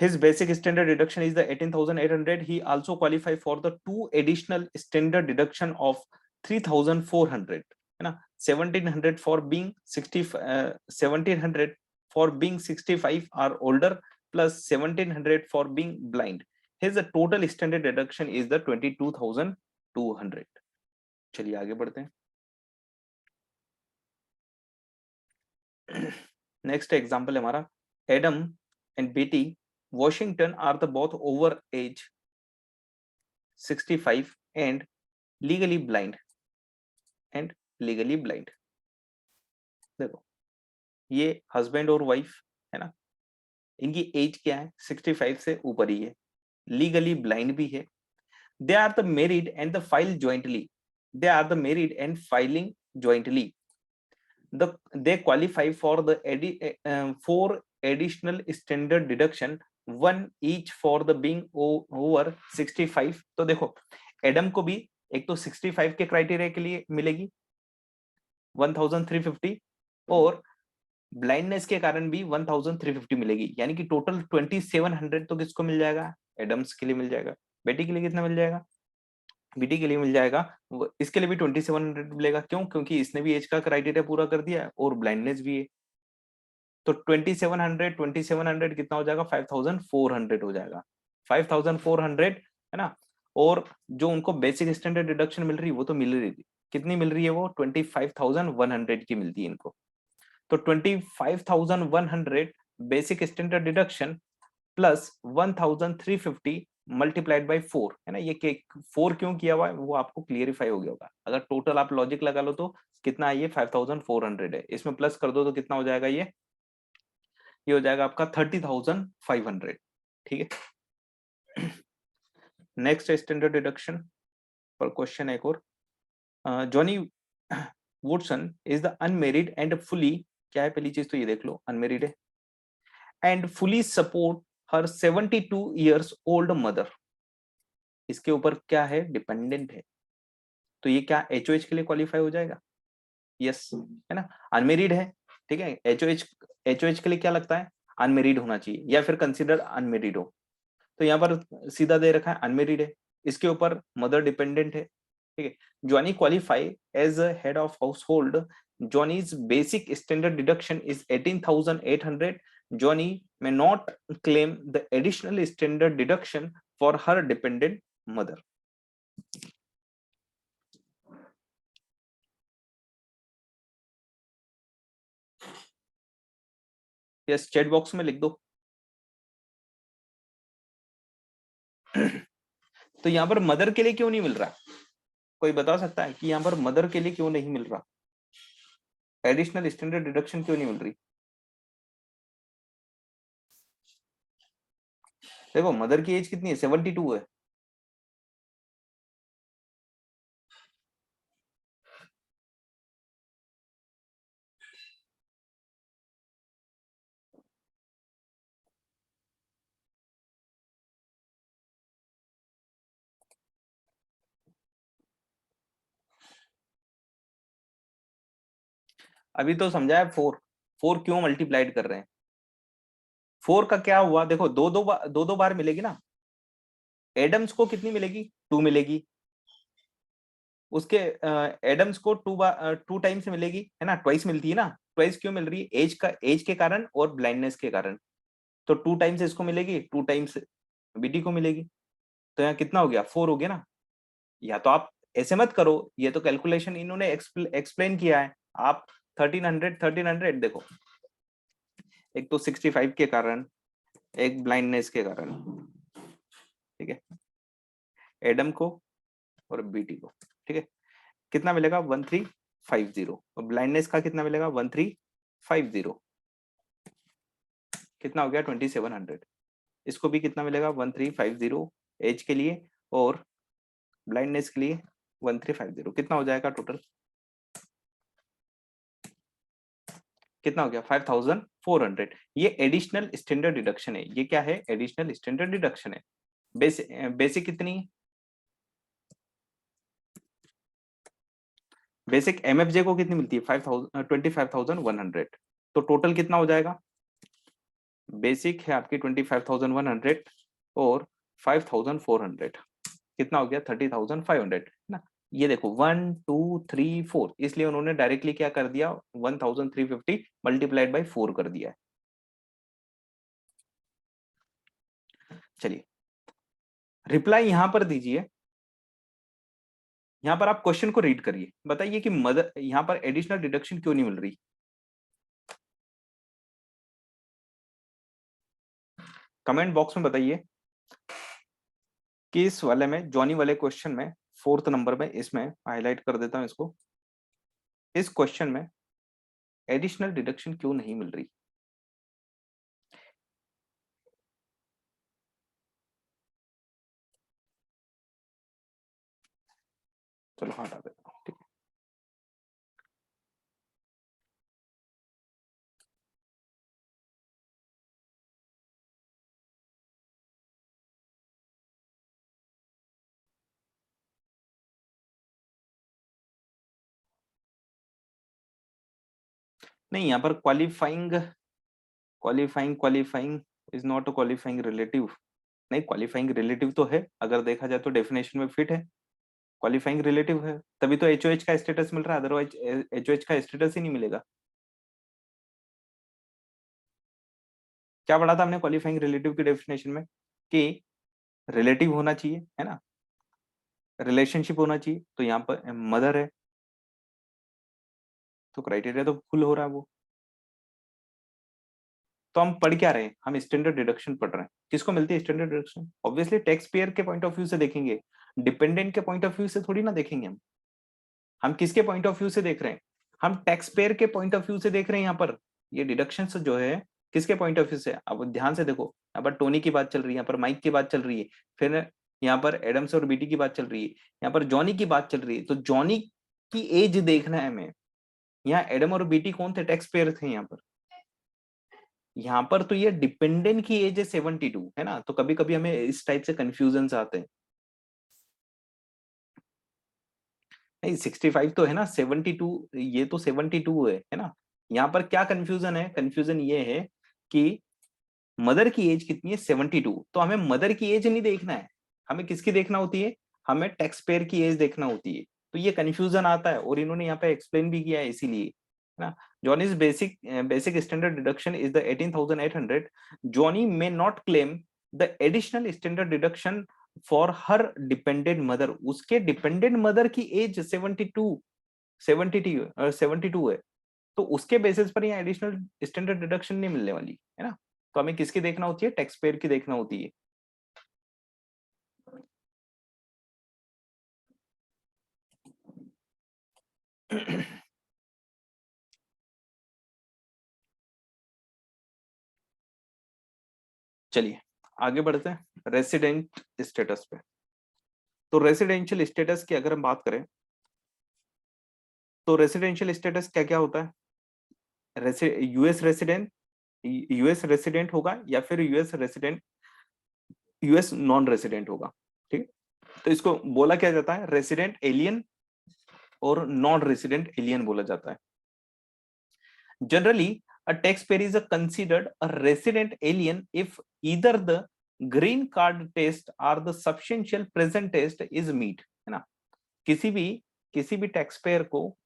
His basic standard deduction is the 18,800. He also qualify for the 2 additional standard deduction of 3,400, है ना, 1,700 for being 1,700 for being 65 or older plus 1,700 for being blind. His total standard deduction is the 22,200। चलिए आगे बढ़ते हैं। Next example है हमारा, Adam and बेटी Washington are the both over age 65 and legally blind देखो ये हस्बैंड और वाइफ है ना, इनकी एज क्या है, 65 से ऊपर ही है, लीगली ब्लाइंड भी है, they are the married and the file jointly, they are the married and filing jointly, they qualify for the four additional standard deduction, one each for the being over 65। तो देखो Adam को भी एक तो 65 के criteria के लिए मिलेगी 1350 और ब्लाइंडनेस के कारण भी 1350 मिलेगी, यानी कि टोटल 2700 तो किसको मिल जाएगा, एडम्स के लिए मिल जाएगा। बेटी के लिए कितना मिल जाएगा, बीटी के लिए मिल जाएगा, इसके लिए भी 2700 मिलेगा, क्यों, क्योंकि इसने भी एज का क्राइटेरिया पूरा कर दिया है और ब्लाइंडनेस भी है, तो 2700 कितना हो जाएगा, 5400 हो जाएगा, 5400, है ना। और जो उनको बेसिक स्टैंडर्ड डिडक्शन मिल रही है वो तो मिल रही थी, कितनी मिल रही है वो 25,100 की मिलती है इनको, तो 25,100 basic standard deduction plus 1350 multiplied by 4, है ना। ये 4 क्यों किया हुआ है वो आपको क्लियरिफाई हो गया होगा। अगर टोटल आप लॉजिक लगा लो तो कितना है, ये 5400 है, इसमें प्लस कर दो तो कितना हो जाएगा, ये हो जाएगा आपका 30,500। ठीक है। नेक्स्ट स्टैंडर्ड डिडक्शन पर क्वेश्चन एक और, Johnny Woodson is the unmarried and fully, क्या है पहली चीज तो ये देख लो, अनमेरिड है, and fully support her 72 years old mother. इसके ऊपर क्या है, डिपेंडेंट है, तो ये क्या एचओएच के लिए क्वालिफाई हो जाएगा, यस, है ना। अनमेरिड है, ठीक है, एचओएच के लिए क्या लगता है, अनमेरिड होना चाहिए या फिर कंसिडर अनमेरिड हो, तो यहाँ पर सीधा दे रखा है अनमेरिड है, इसके ऊपर मदर डिपेंडेंट है, ठीक है। Johnny qualify as a head of household, Johnny's basic standard deduction is 18,800, Johnny may not claim the additional standard deduction for her dependent mother. Yes, chat box में लिख दो। तो यहाँ पर मदर के लिए क्यों नहीं मिल रहा, कोई बता सकता है कि यहाँ पर मदर के लिए क्यों नहीं मिल रहा, एडिशनल स्टैंडर्ड डिडक्शन क्यों नहीं मिल रही। देखो मदर की एज कितनी है, 72 है। अभी तो समझाया, 4 क्यों मल्टीप्लाइड कर रहे हैं, 4 का क्या हुआ, देखो दो बार मिलेगी ना, एडम्स को कितनी मिलेगी, 2 मिलेगी, उसके एडम्स को 2 टाइम्स मिलेगी, है ना, ट्वाइस मिलती है ना, ट्वाइस क्यों मिल रही है, एज के कारण और ब्लाइंडनेस के कारण, तो 2 टाइम्स इसको मिलेगी, 2 टाइम्स बीटी को मिलेगी, तो यहाँ कितना हो गया, 4 हो गया ना। या तो आप ऐसे मत करो, ये तो कैलकुलेशन इन्होंने एक्सप्लेन किया है, आप 1300 देखो, एक तो 65 के कारण, एक ब्लाइंडनेस के कारण, ठीक है, एडम को और बीटी को, ठीक है, कितना मिलेगा 1350, और ब्लाइंडनेस का कितना मिलेगा 1350, कितना हो गया 2700, इसको भी कितना मिलेगा 1350 एज के लिए, और ब्लाइंडनेस के लिए 1350, कितना हो जाएगा टोटल, कितना हो गया 5400। ये एडिशनल स्टैंडर्ड डिडक्शन है, ये क्या है, एडिशनल स्टैंडर्ड डिडक्शन है। बेसिक कितनी, बेसिक एमएफजे को कितनी मिलती है 25,100, तो टोटल कितना हो जाएगा, बेसिक है आपकी 25,100 और 5,400, कितना हो गया 30,500 ना। ये देखो 1 2 3 4, इसलिए उन्होंने डायरेक्टली क्या कर दिया, 1,350 मल्टीप्लाइड बाई 4 कर दिया है। चलिए रिप्लाई यहां पर दीजिए, यहां पर आप क्वेश्चन को रीड करिए, बताइए कि मदर यहां पर एडिशनल डिडक्शन क्यों नहीं मिल रही, कमेंट बॉक्स में बताइए कि इस वाले में, जॉनी वाले क्वेश्चन में, 4th नंबर में, इसमें हाईलाइट कर देता हूं इसको, इस क्वेश्चन में एडिशनल डिडक्शन क्यों नहीं मिल रही। चलो हटा देता हूं, ठीक है। नहीं, यहाँ पर qualifying qualifying qualifying is not a qualifying relative, नहीं क्वालिफाइंग रिलेटिव तो है, अगर देखा जाए तो डेफिनेशन में फिट है, क्वालिफाइंग रिलेटिव है, तभी तो एचओएच का स्टेटस मिल रहा है, अदरवाइज एचओएच का स्टेटस ही नहीं मिलेगा। क्या पढ़ा था हमने क्वालिफाइंग रिलेटिव की डेफिनेशन में, कि रिलेटिव होना चाहिए, है ना, रिलेशनशिप होना चाहिए, तो यहाँ पर मदर है, तो क्राइटेरिया तो फुल हो रहा है वो। तो हम पढ़ क्या रहे हैं, हम स्टैंडर्ड डिडक्शन पढ़ रहे हैं। किसको मिलती है standard deduction? Obviously tax payer के पॉइंट ऑफ व्यू से देखेंगे, डिपेंडेंट के पॉइंट ऑफ व्यू से थोड़ी ना देखेंगे हम किसके पॉइंट ऑफ व्यू से देख रहे हैं, हम टैक्स पेयर के पॉइंट ऑफ व्यू से देख रहे हैं। यहाँ पर ये डिडक्शन जो है किसके पॉइंट ऑफ व्यू से, अब ध्यान से देखो, यहाँ पर टोनी की बात चल रही है, यहाँ पर माइक की बात चल रही है, फिर यहाँ पर एडम्स और बीटी की बात चल रही है, यहाँ पर जॉनी की बात चल रही है। तो जॉनी की एज देखना है हमें, यहाँ एडम और बीटी कौन थे, टैक्स पेयर थे। यहाँ पर तो ये डिपेंडेंट की एज है 72, है ना। तो कभी कभी हमें इस टाइप से कंफ्यूजन आते हैं, नहीं 65 तो है ना, 72 ये तो 72 है ना। यहाँ पर क्या कंफ्यूजन है, कंफ्यूजन ये है कि मदर की एज कितनी है, 72। तो हमें मदर की एज नहीं देखना है, हमें किसकी देखना होती है, हमें टैक्स पेयर की एज देखना होती है। तो ये कंफ्यूजन आता है और इन्होंने यहाँ पे एक्सप्लेन भी किया है इसीलिए, है ना। Johnny's basic standard deduction is the 18,800। Johnny may not claim the additional standard deduction for her dependent mother. उसके डिपेंडेंट मदर की एज 72 है, तो उसके बेसिस पर यहाँ एडिशनल स्टैंडर्ड डिडक्शन नहीं मिलने वाली, है ना। तो हमें किसकी देखना होती है, टैक्स पेयर की देखना होती है। चलिए आगे बढ़ते हैं रेसिडेंट स्टेटस पे। तो रेसिडेंशियल स्टेटस की अगर हम बात करें तो रेसिडेंशियल स्टेटस क्या क्या होता है, यूएस रेसिडेंट, यूएस रेसिडेंट होगा या फिर US resident, US non resident होगा, ठीक है। तो इसको बोला क्या जाता है, रेसिडेंट एलियन और नॉन रेसिडेंट एलियन बोला जाता है। Generally, a taxpayer is considered a resident alien if either the green card test or the substantial present test is meet, है ना। किसी भी किसी भी टैक्स पेयर को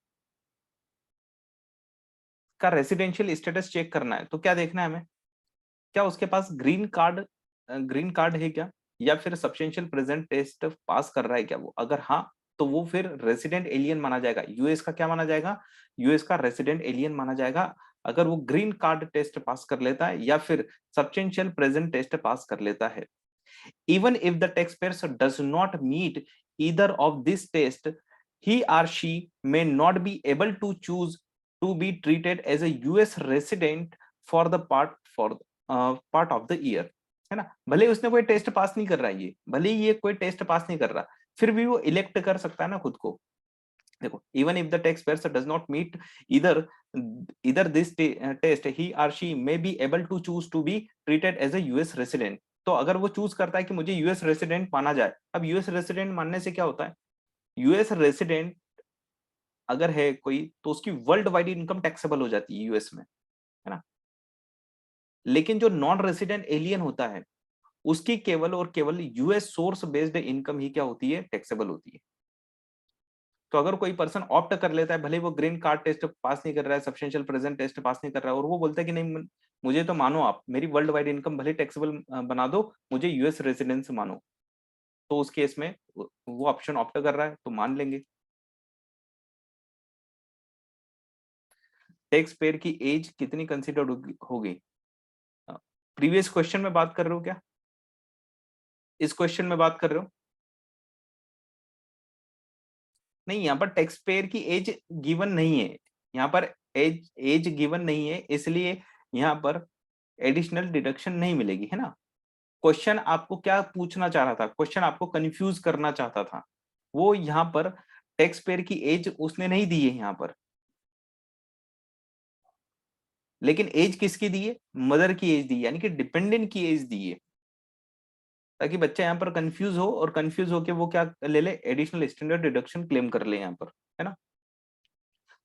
का रेसिडेंशियल स्टेटस चेक करना है तो क्या देखना है हमें, क्या उसके पास ग्रीन कार्ड है क्या, या फिर सब्सटेंशियल प्रेजेंट टेस्ट पास कर रहा है क्या वो, अगर हाँ तो वो फिर रेसिडेंट एलियन माना जाएगा। यूएस का क्या माना जाएगा, यूएस का रेसिडेंट एलियन माना जाएगा अगर वो ग्रीन कार्ड टेस्ट पास कर लेता है या फिर सब्सटेंशियल प्रेजेंट टेस्ट पास कर लेता है। Even if the taxpayer does not meet either of this test, he or she may not be able to choose to be treated as a US resident for the part of the year, है ना। भले उसने कोई test pass नहीं कर रहा है, ये भले ये कोई टेस्ट पास नहीं कर रहा, फिर भी वो इलेक्ट कर सकता है ना खुद को। देखो, even if the taxpayer does not meet either either this test, he or she may be able to choose to be treated as a US resident। तो अगर वो चूज करता है कि मुझे यूएस रेसिडेंट माना जाए, अब यूएस रेसिडेंट मानने से क्या होता है, यूएस रेसिडेंट अगर है कोई तो उसकी वर्ल्ड वाइड इनकम टैक्सेबल हो जाती है यूएस में, है ना। लेकिन जो नॉन रेसिडेंट एलियन होता है उसकी केवल और केवल यूएस सोर्स बेस्ड इनकम ही क्या होती है, टैक्सेबल होती है। तो अगर कोई पर्सन ऑप्ट कर लेता है, भले वो ग्रीन कार्ड टेस्ट पास नहीं कर रहा है, सब्सटेंशियल प्रेजेंट टेस्ट पास नहीं कर रहा है, और वो बोलता है कि नहीं मुझे तो मानो आप मेरी वर्ल्ड वाइड इनकम भले टैक्सेबल बना दो, मुझे यूएस रेसिडेंस मानो, तो उस केस में वो ऑप्शन ऑप्ट कर रहा है तो मान लेंगे। टैक्स पेयर की एज कितनी कंसिडर होगी, प्रीवियस क्वेश्चन में बात कर रहे हो क्या, इस क्वेश्चन में बात कर रहे हो? नहीं, यहाँ पर टैक्स पेयर की एज गिवन नहीं है, यहाँ पर एज एज गिवन नहीं है, इसलिए यहाँ पर एडिशनल डिडक्शन नहीं मिलेगी, है ना। क्वेश्चन आपको क्या पूछना चाह रहा था, क्वेश्चन आपको कंफ्यूज करना चाहता था, वो यहाँ पर टैक्स पेयर की एज उसने नहीं दी है यहाँ पर, लेकिन एज किसकी दी है, मदर की एज दी है, यानी कि डिपेंडेंट की एज दी है, ताकि बच्चा यहाँ पर कंफ्यूज हो और कंफ्यूज होके वो क्या ले ले, एडिशनल स्टैंडर्ड डिडक्शन क्लेम कर ले यहाँ पर, है ना।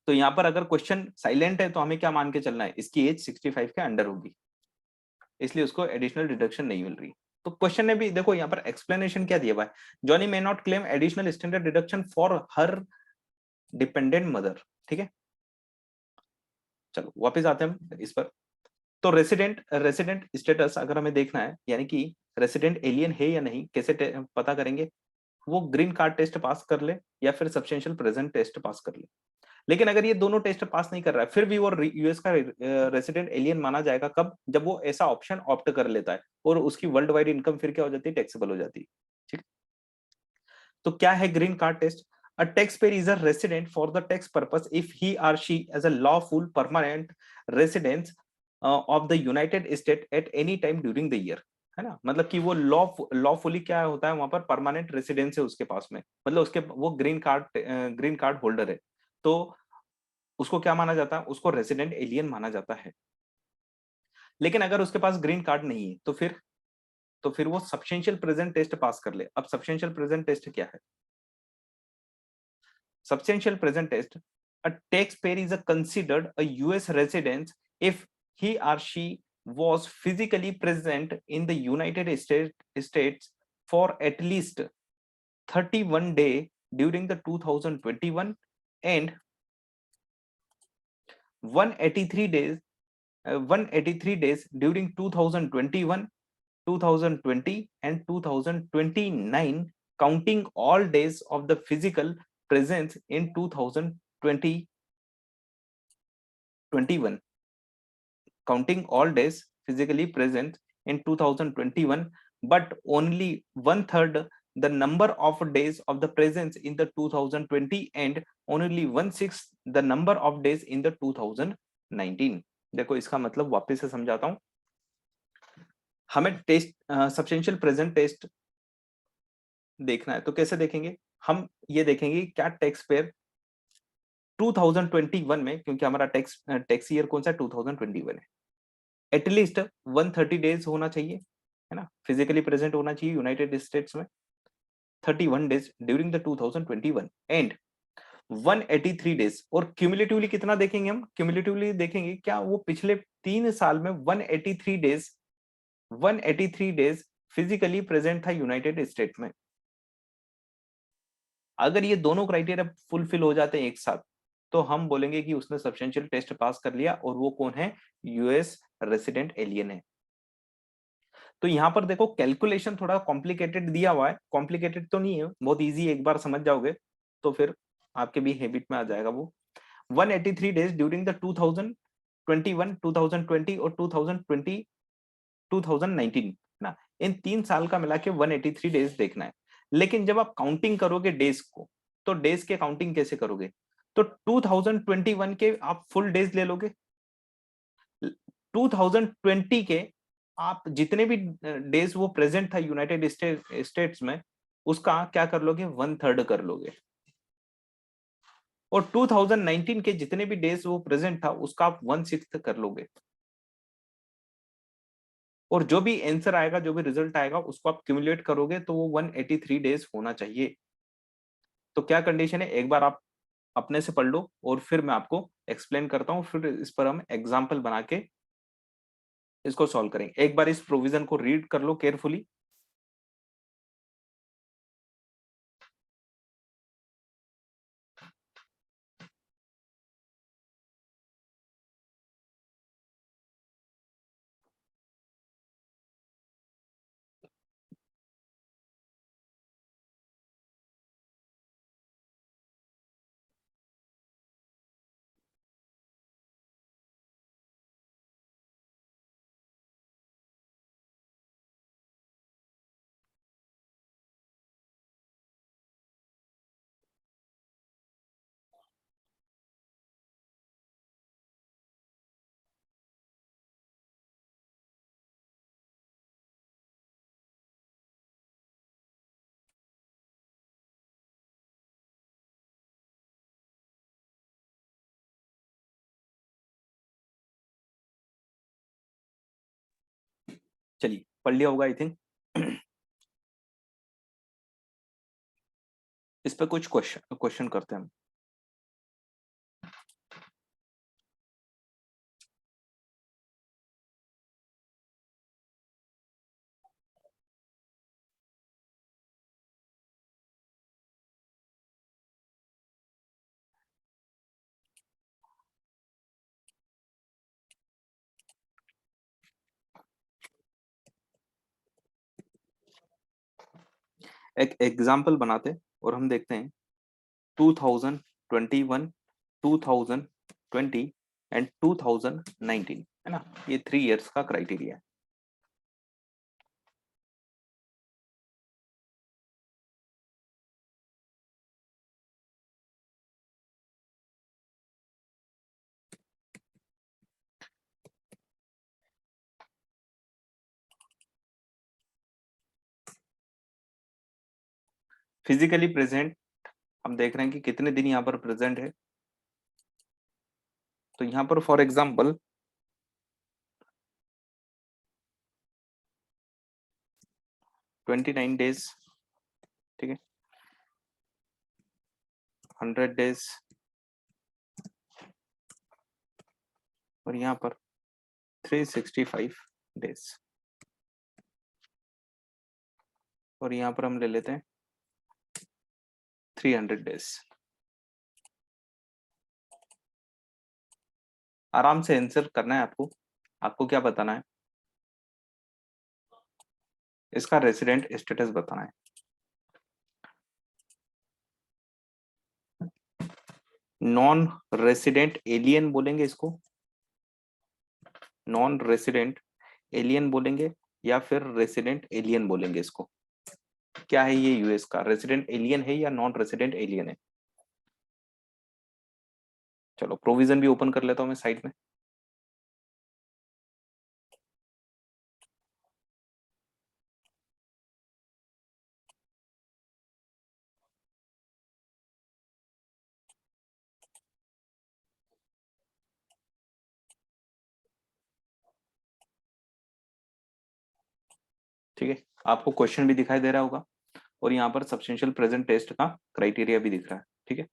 तो यहाँ पर अगर क्वेश्चन साइलेंट है तो हमें क्या मान के चलना है, इसकी एज 65 के अंडर होगी, इसलिए उसको एडिशनल डिडक्शन नहीं मिल रही। तो क्वेश्चन ने भी देखो यहाँ पर एक्सप्लेनेशन क्या दिया हुआ है, Johnny may not claim additional standard deduction for her dependent mother, ठीक है। चलो वापस आते हैं हम इस पर। तो रेसिडेंट रेसिडेंट स्टेटस अगर हमें देखना है, यानी कि रेसिडेंट एलियन है या नहीं, कैसे पता करेंगे, वो ग्रीन कार्ड टेस्ट पास कर ले या फिर सब्सटेंशियल प्रेजेंट टेस्ट पास कर ले। लेकिन अगर ये दोनों टेस्ट पास नहीं कर रहा है फिर भी वो यूएस का रेसिडेंट एलियन माना जाएगा कब, जब वो ऐसा ऑप्शन ऑप्ट कर लेता है और उसकी वर्ल्ड वाइड इनकम फिर क्या हो जाती है, टैक्सेबल हो जाती है। ठीक, तो क्या है green card test? A taxpayer is a resident for the tax purpose if he or she as a lawful permanent resident of the United States at any time during the year, है ना, मतलब कि वो lawfully क्या होता है वहां पर, परमानेंट रेसिडेंस है उसके पास में, मतलब उसके वो ग्रीन कार्ड होल्डर है, तो उसको क्या माना जाता है, उसको रेसिडेंट एलियन माना जाता है। लेकिन अगर उसके पास ग्रीन कार्ड नहीं है तो फिर वो सब्सटेंशियल प्रेजेंट टेस्ट पास कर ले। अब सब्सटेंशियल प्रेजेंट टेस्ट क्या है? Substantial present test, a taxpayer is considered a US resident if he or she was physically present in the States for at least 31 days during the 2021 and 183 days 183 days during 2021, 2020 and 2029, counting all days of the physical presence in 2020 21, counting all days physically present in 2021, but only one third the number of days of the presence in the 2020 and only one sixth the number of days in the 2019। देखो इसका मतलब वापस से समझाता हूं। हमें test substantial present test देखना है तो कैसे देखेंगे? हम ये देखेंगे क्या टैक्स पेयर 2021 में, क्योंकि हमारा टैक्स ईयर कौन सा 2021 है, एटलीस्ट 130 डेज होना चाहिए, है ना, फिजिकली प्रेजेंट होना चाहिए यूनाइटेड स्टेट्स में 31 days during the 2021 and 183 days. और क्यूमुलेटिवली कितना देखेंगे? हम क्यूमुलेटिवली देखेंगे क्या वो पिछले 3 साल में 183 डेज फिजिकली प्रेजेंट था यूनाइटेड स्टेट्स में। अगर ये दोनों क्राइटेरिया फुलफिल हो जाते हैं एक साथ तो हम बोलेंगे कि उसने सब्सटेंशियल टेस्ट पास कर लिया और वो कौन है, यूएस रेसिडेंट एलियन है। तो यहाँ पर देखो कैलकुलेशन थोड़ा कॉम्प्लिकेटेड दिया हुआ है, कॉम्प्लिकेटेड तो नहीं है, बहुत इजी, एक बार समझ जाओगे तो फिर आपके भी हैबिट में आ जाएगा वो। 183 डेज ड्यूरिंग द 2021, 2020 और 2020 2019 ना, इन 3 साल का मिला के 183 डेज देखना है। लेकिन जब आप काउंटिंग करोगे डेज को तो डेज के काउंटिंग कैसे करोगे? तो 2021 के आप फुल डेज ले लोगे, 2020 के आप जितने भी डेज वो प्रेजेंट था यूनाइटेड स्टेट्स में उसका क्या कर लोगे, वन थर्ड कर लोगे, और 2019 के जितने भी डेज वो प्रेजेंट था उसका आप वन सिक्स्थ कर लोगे, और जो भी आंसर आएगा, जो भी रिजल्ट आएगा उसको आप क्यूमुलेट करोगे तो वो 183 डेज होना चाहिए। तो क्या कंडीशन है, एक बार आप अपने से पढ़ लो और फिर मैं आपको एक्सप्लेन करता हूँ, फिर इस पर हम एग्जाम्पल बना के इसको सॉल्व करेंगे। एक बार इस प्रोविजन को रीड कर लो केयरफुली। चलिए पढ़ लिया होगा आई थिंक। इस पे कुछ क्वेश्चन करते हैं हम। एक एग्जाम्पल बनाते हैं और हम देखते हैं 2021 2020 एंड 2019, है ना, ये 3 इयर्स का क्राइटेरिया है। फिजिकली प्रेजेंट हम देख रहे हैं कि कितने दिन यहाँ पर प्रेजेंट है। तो यहाँ पर फॉर एग्जाम्पल 29 डेज, ठीक है, 100 डेज, और यहाँ पर 365 डेज, और यहाँ पर हम ले लेते हैं 300 डेज। आराम से आंसर करना है आपको। आपको क्या बताना है? इसका रेसिडेंट स्टेटस बताना है। नॉन रेसिडेंट एलियन बोलेंगे इसको, नॉन रेसिडेंट एलियन बोलेंगे, या फिर रेसिडेंट एलियन बोलेंगे इसको। क्या है ये यूएस का? रेसिडेंट एलियन है या नॉन रेसिडेंट एलियन है? चलो प्रोविजन भी ओपन कर लेता हूं मैं साइड में। ठीक है, आपको क्वेश्चन भी दिखाई दे रहा होगा, और यहाँ पर सब्सटेंशियल प्रेजेंट टेस्ट का क्राइटेरिया भी दिख रहा है। ठीक है,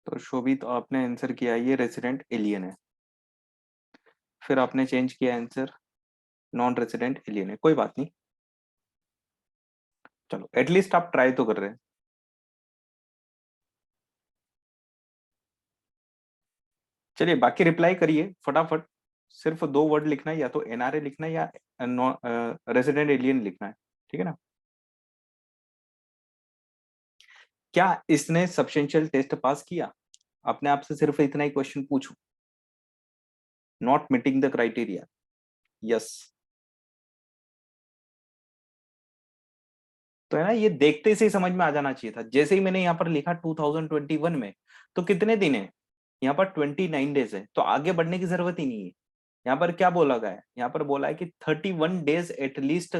तो शोभित आपने आंसर किया ये रेसिडेंट एलियन है, फिर आपने चेंज किया आंसर नॉन रेसिडेंट एलियन है। कोई बात नहीं, चलो एटलीस्ट आप ट्राई तो कर रहे हैं। चलिए बाकी रिप्लाई करिए फटाफट। सिर्फ 2 वर्ड लिखना है, या तो एनआरए लिखना है या रेसिडेंट एलियन लिखना है। ठीक है ना? क्या इसने सब्सटेंशियल टेस्ट पास किया? अपने आप से सिर्फ इतना ही क्वेश्चन पूछो। Not meeting the criteria, yes. तो है ना, ये देखते से ही समझ में आ जाना चाहिए था। जैसे ही मैंने यहाँ पर लिखा 2021 में, तो कितने दिन है? यहाँ पर 29 डेज है, तो आगे बढ़ने की जरूरत ही नहीं है। यहाँ पर क्या बोला गया है? यहाँ पर बोला है कि 31 डेज एटलीस्ट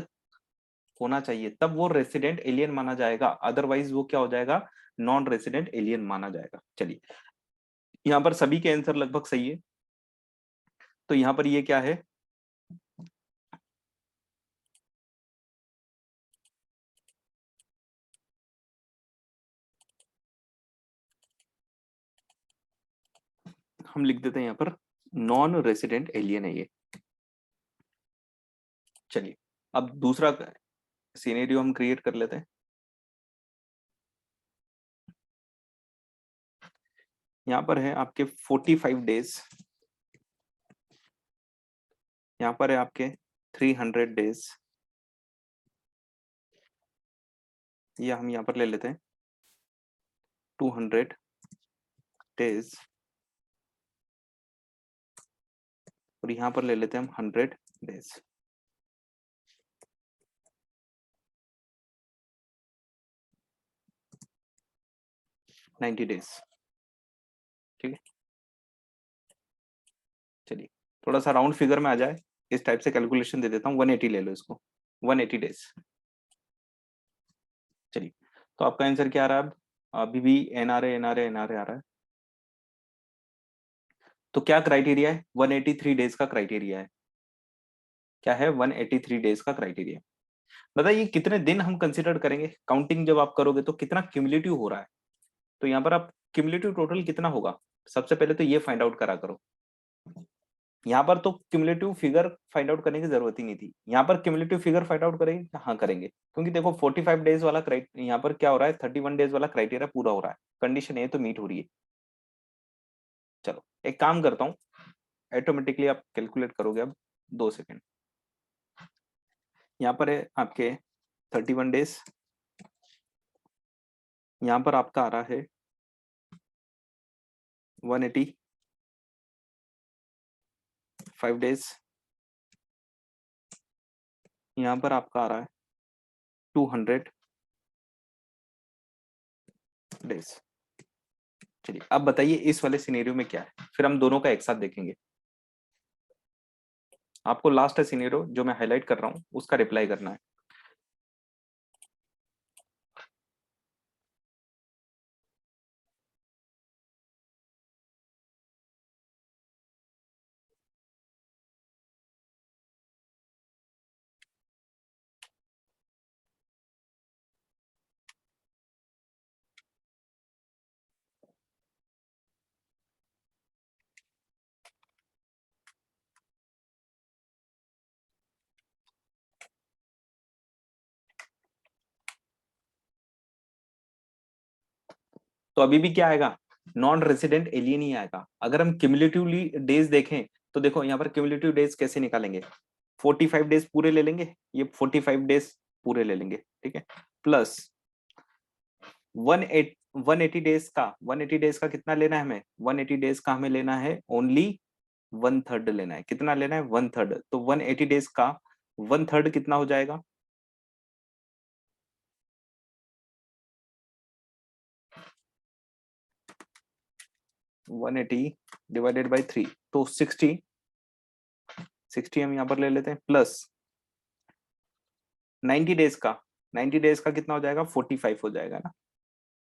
होना चाहिए, तब वो रेसिडेंट एलियन माना जाएगा, अदरवाइज वो क्या हो जाएगा? नॉन रेसिडेंट एलियन माना जाएगा। चलिए, यहाँ पर सभी के आंसर लगभग सही है। तो यहाँ पर ये क्या है? हम लिख देते हैं यहाँ पर नॉन रेसिडेंट एलियन है ये। चलिए, अब दूसरा सिनेरियो हम क्रिएट कर लेते हैं। यहाँ पर है आपके 45 डेज, यहाँ पर है आपके 300 डेज, या हम यहाँ पर ले लेते हैं 200 डेज, और यहाँ पर ले लेते हैं हम 100 डेज। 90 डेज। ठीक है, चलिए थोड़ा सा राउंड फिगर में आ जाए इस टाइप से कैलकुलेशन दे देता हूँ। 180 ले लो इसको, 180 डेज। चलिए, तो आपका आंसर क्या आ रहा है अब? अभी भी एनआरए एनआरए एनआरए आ रहा है। तो क्या क्राइटेरिया है? 183 डेज का क्राइटेरिया है। क्या है? 183 डेज का क्राइटेरिया। बताइए कितने दिन हम कंसिडर करेंगे? काउंटिंग जब आप करोगे तो कितना क्यूमुलेटिव हो रहा है? तो यहाँ पर आप क्यूमुलेटिव टोटल कितना होगा, सबसे पहले तो ये फाइंड आउट करा करो। यहाँ पर तो क्यूमुलेटिव फिगर फाइंड आउट करने की जरूरत ही नहीं थी। यहाँ पर क्यूमुलेटिव फिगर फाइंड आउट करेंगे, हाँ करेंगे, क्योंकि देखो 45 डेज वाला यहाँ पर क्या हो रहा है, 31 डेज वाला क्राइटेरिया पूरा हो रहा है, कंडीशन ये तो मीट हो रही है। चलो एक काम करता हूँ, ऑटोमेटिकली आप कैलकुलेट करोगे अब, 2 सेकेंड। यहाँ पर है आपके 31 डेज, यहाँ पर आपका आ रहा है 185 डेज, यहाँ पर आपका आ रहा है 200 डेज। चलिए अब बताइए इस वाले सिनेरियो में क्या है, फिर हम दोनों का एक साथ देखेंगे। आपको लास्ट सिनेरियो जो मैं हाईलाइट कर रहा हूं उसका रिप्लाई करना है। तो अभी भी क्या आएगा, नॉन रेसिडेंट एलियन ही आएगा। अगर हम क्यूमुलेटिवली डेज देखें तो देखो यहाँ पर क्यूमुलेटिव डेज कैसे निकालेंगे, 45 डेज पूरे ले लेंगे, ये 45 डेज पूरे ले लेंगे, ठीक है, प्लस 180 डेज का, 180 डेज का कितना लेना है हमें, 180 डेज का हमें लेना है ओनली 1/3 लेना है। कितना लेना है, 1/3। तो 180 डेज का 1/3 कितना हो जाएगा, 180 डिवाइडेड बाई 3, तो 60 हम यहाँ पर ले लेते हैं, प्लस 90 डेज का, 90 डेज का कितना हो जाएगा, 45 हो जाएगा ना,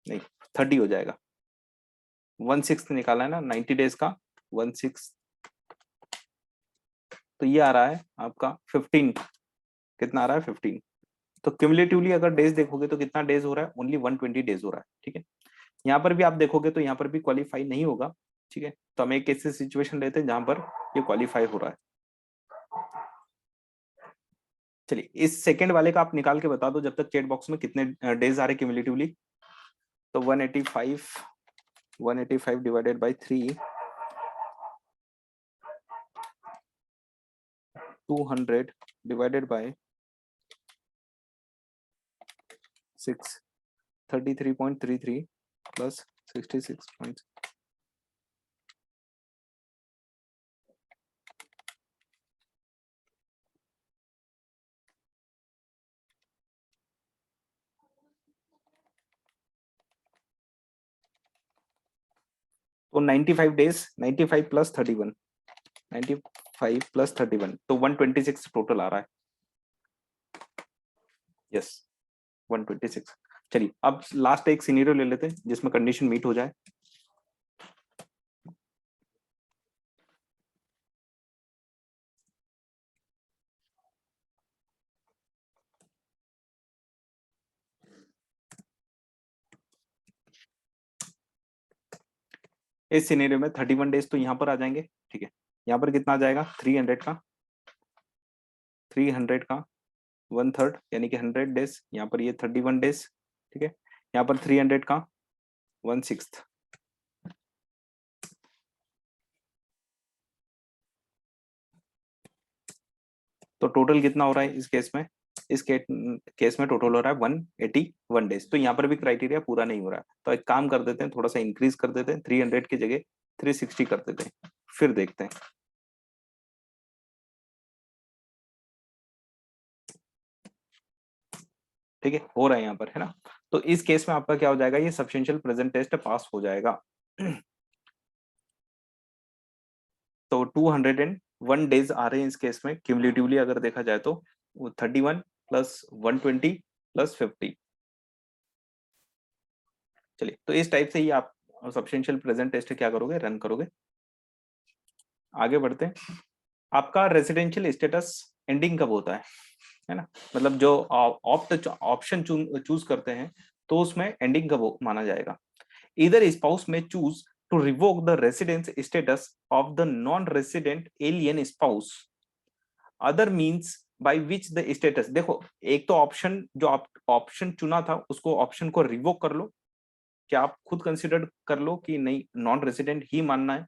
नहीं 30 हो जाएगा, 1/6 निकाला है ना 90 डेज का, 1/6, तो ये आ रहा है आपका 15, कितना आ रहा है 15। तो क्यूमुलेटिवली अगर डेज देखोगे तो कितना डेज हो रहा है, ओनली 120 डेज हो रहा है, ठीक है। यहाँ पर भी आप देखोगे तो यहाँ पर भी क्वालिफाई नहीं होगा, ठीक है। तो हम एक ऐसी सिचुएशन लेते हैं जहां पर ये क्वालिफाई हो रहा है। चलिए इस सेकंड वाले का आप निकाल के बता दो जब तक चैट बॉक्स में कितने डेज आ रहे क्यूमुलेटिवली। तो 185 divided by 3, 200 divided by 6, 33.33 plus 66. तो 95 डेज, 95 प्लस 31, 95 प्लस 31, तो 126 टोटल आ रहा है, यस 126। चलिए अब लास्ट एक सिनेरियो ले लेते हैं जिसमें कंडीशन मीट हो जाए। इस सिनेरियो में 31 डेज तो यहाँ पर आ जाएंगे, ठीक है। यहाँ पर कितना आ जाएगा, 300 का, 300 का 1/3 यानी कि 100 डेज, यहाँ पर ये 31 डेज, ठीक है। यहाँ पर 300 का 1/6, तो टोटल कितना हो रहा है इस केस में, इस केस में टोटल हो रहा है 181 डेज। तो यहाँ पर भी क्राइटेरिया पूरा नहीं हो रहा है, तो एक काम कर देते हैं, थोड़ा सा इंक्रीज कर देते हैं, 300 की जगह 360 कर देते हैं, फिर देखते हैं। ठीक है, हो रहा है यहाँ पर, है ना। तो इस केस में आपका क्या हो जाएगा, ये सब्सटेंशियल प्रेजेंट टेस्ट पास हो जाएगा। तो 201 डेज आ रहे हैं इस केस में क्यूमुलेटिवली अगर देखा जाए तो, 31 प्लस 120 प्लस 50। चलिए तो इस टाइप से ही आप सब्सटेंशियल प्रेजेंट टेस्ट क्या करोगे, रन करोगे। आगे बढ़ते हैं। आपका रेसिडेंशियल स्टेटस एंडिंग कब होता है ना, मतलब जो ऑप्शन चूज करते हैं तो उसमें एंडिंग कब माना जाएगा। इधर spouse may choose to revoke the residence status of the non resident alien spouse, other means by which the status. देखो एक तो ऑप्शन जो आप ऑप्शन चुना था उसको ऑप्शन को रिवोक कर लो, क्या आप खुद कंसिडर कर लो कि नहीं नॉन रेसिडेंट ही मानना है।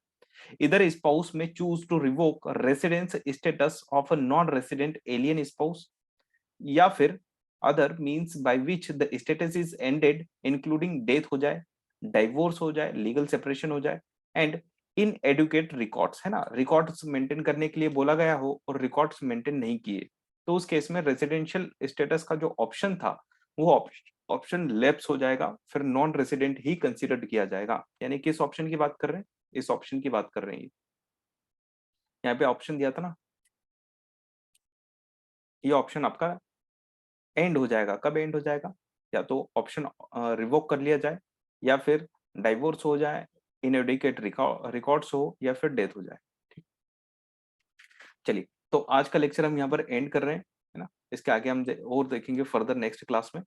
इधर spouse may choose to revoke residence status of a non resident alien spouse, या फिर other means by which the status is ended including death हो जाए, डाइवोर्स हो जाए, लीगल सेपरेशन हो जाए, एंड इन एडुकेट रिकॉर्ड्स, है ना, रिकॉर्ड्स मेंटेन करने के लिए बोला गया हो और रिकॉर्ड्स मेंटेन नहीं किए, तो उस केस में रेसिडेंशियल स्टेटस का जो ऑप्शन था वो ऑप्शन लैप्स हो जाएगा, फिर नॉन रेसिडेंट ही कंसिडर्ड किया जाएगा। यानी किस ऑप्शन की बात कर रहे हैं? इस ऑप्शन की बात कर रहे हैं। यहाँ पे ऑप्शन दिया था ना, ये ऑप्शन आपका एंड हो जाएगा। कब एंड हो जाएगा? या तो ऑप्शन रिवोक कर लिया जाए, या फिर डाइवोर्स हो जाए, इनएडिक्वेट रिकॉर्ड्स हो, या फिर डेथ हो जाए। ठीक, चलिए, तो आज का लेक्चर हम यहाँ पर एंड कर रहे हैं, है ना। इसके आगे हम और देखेंगे फर्दर नेक्स्ट क्लास में।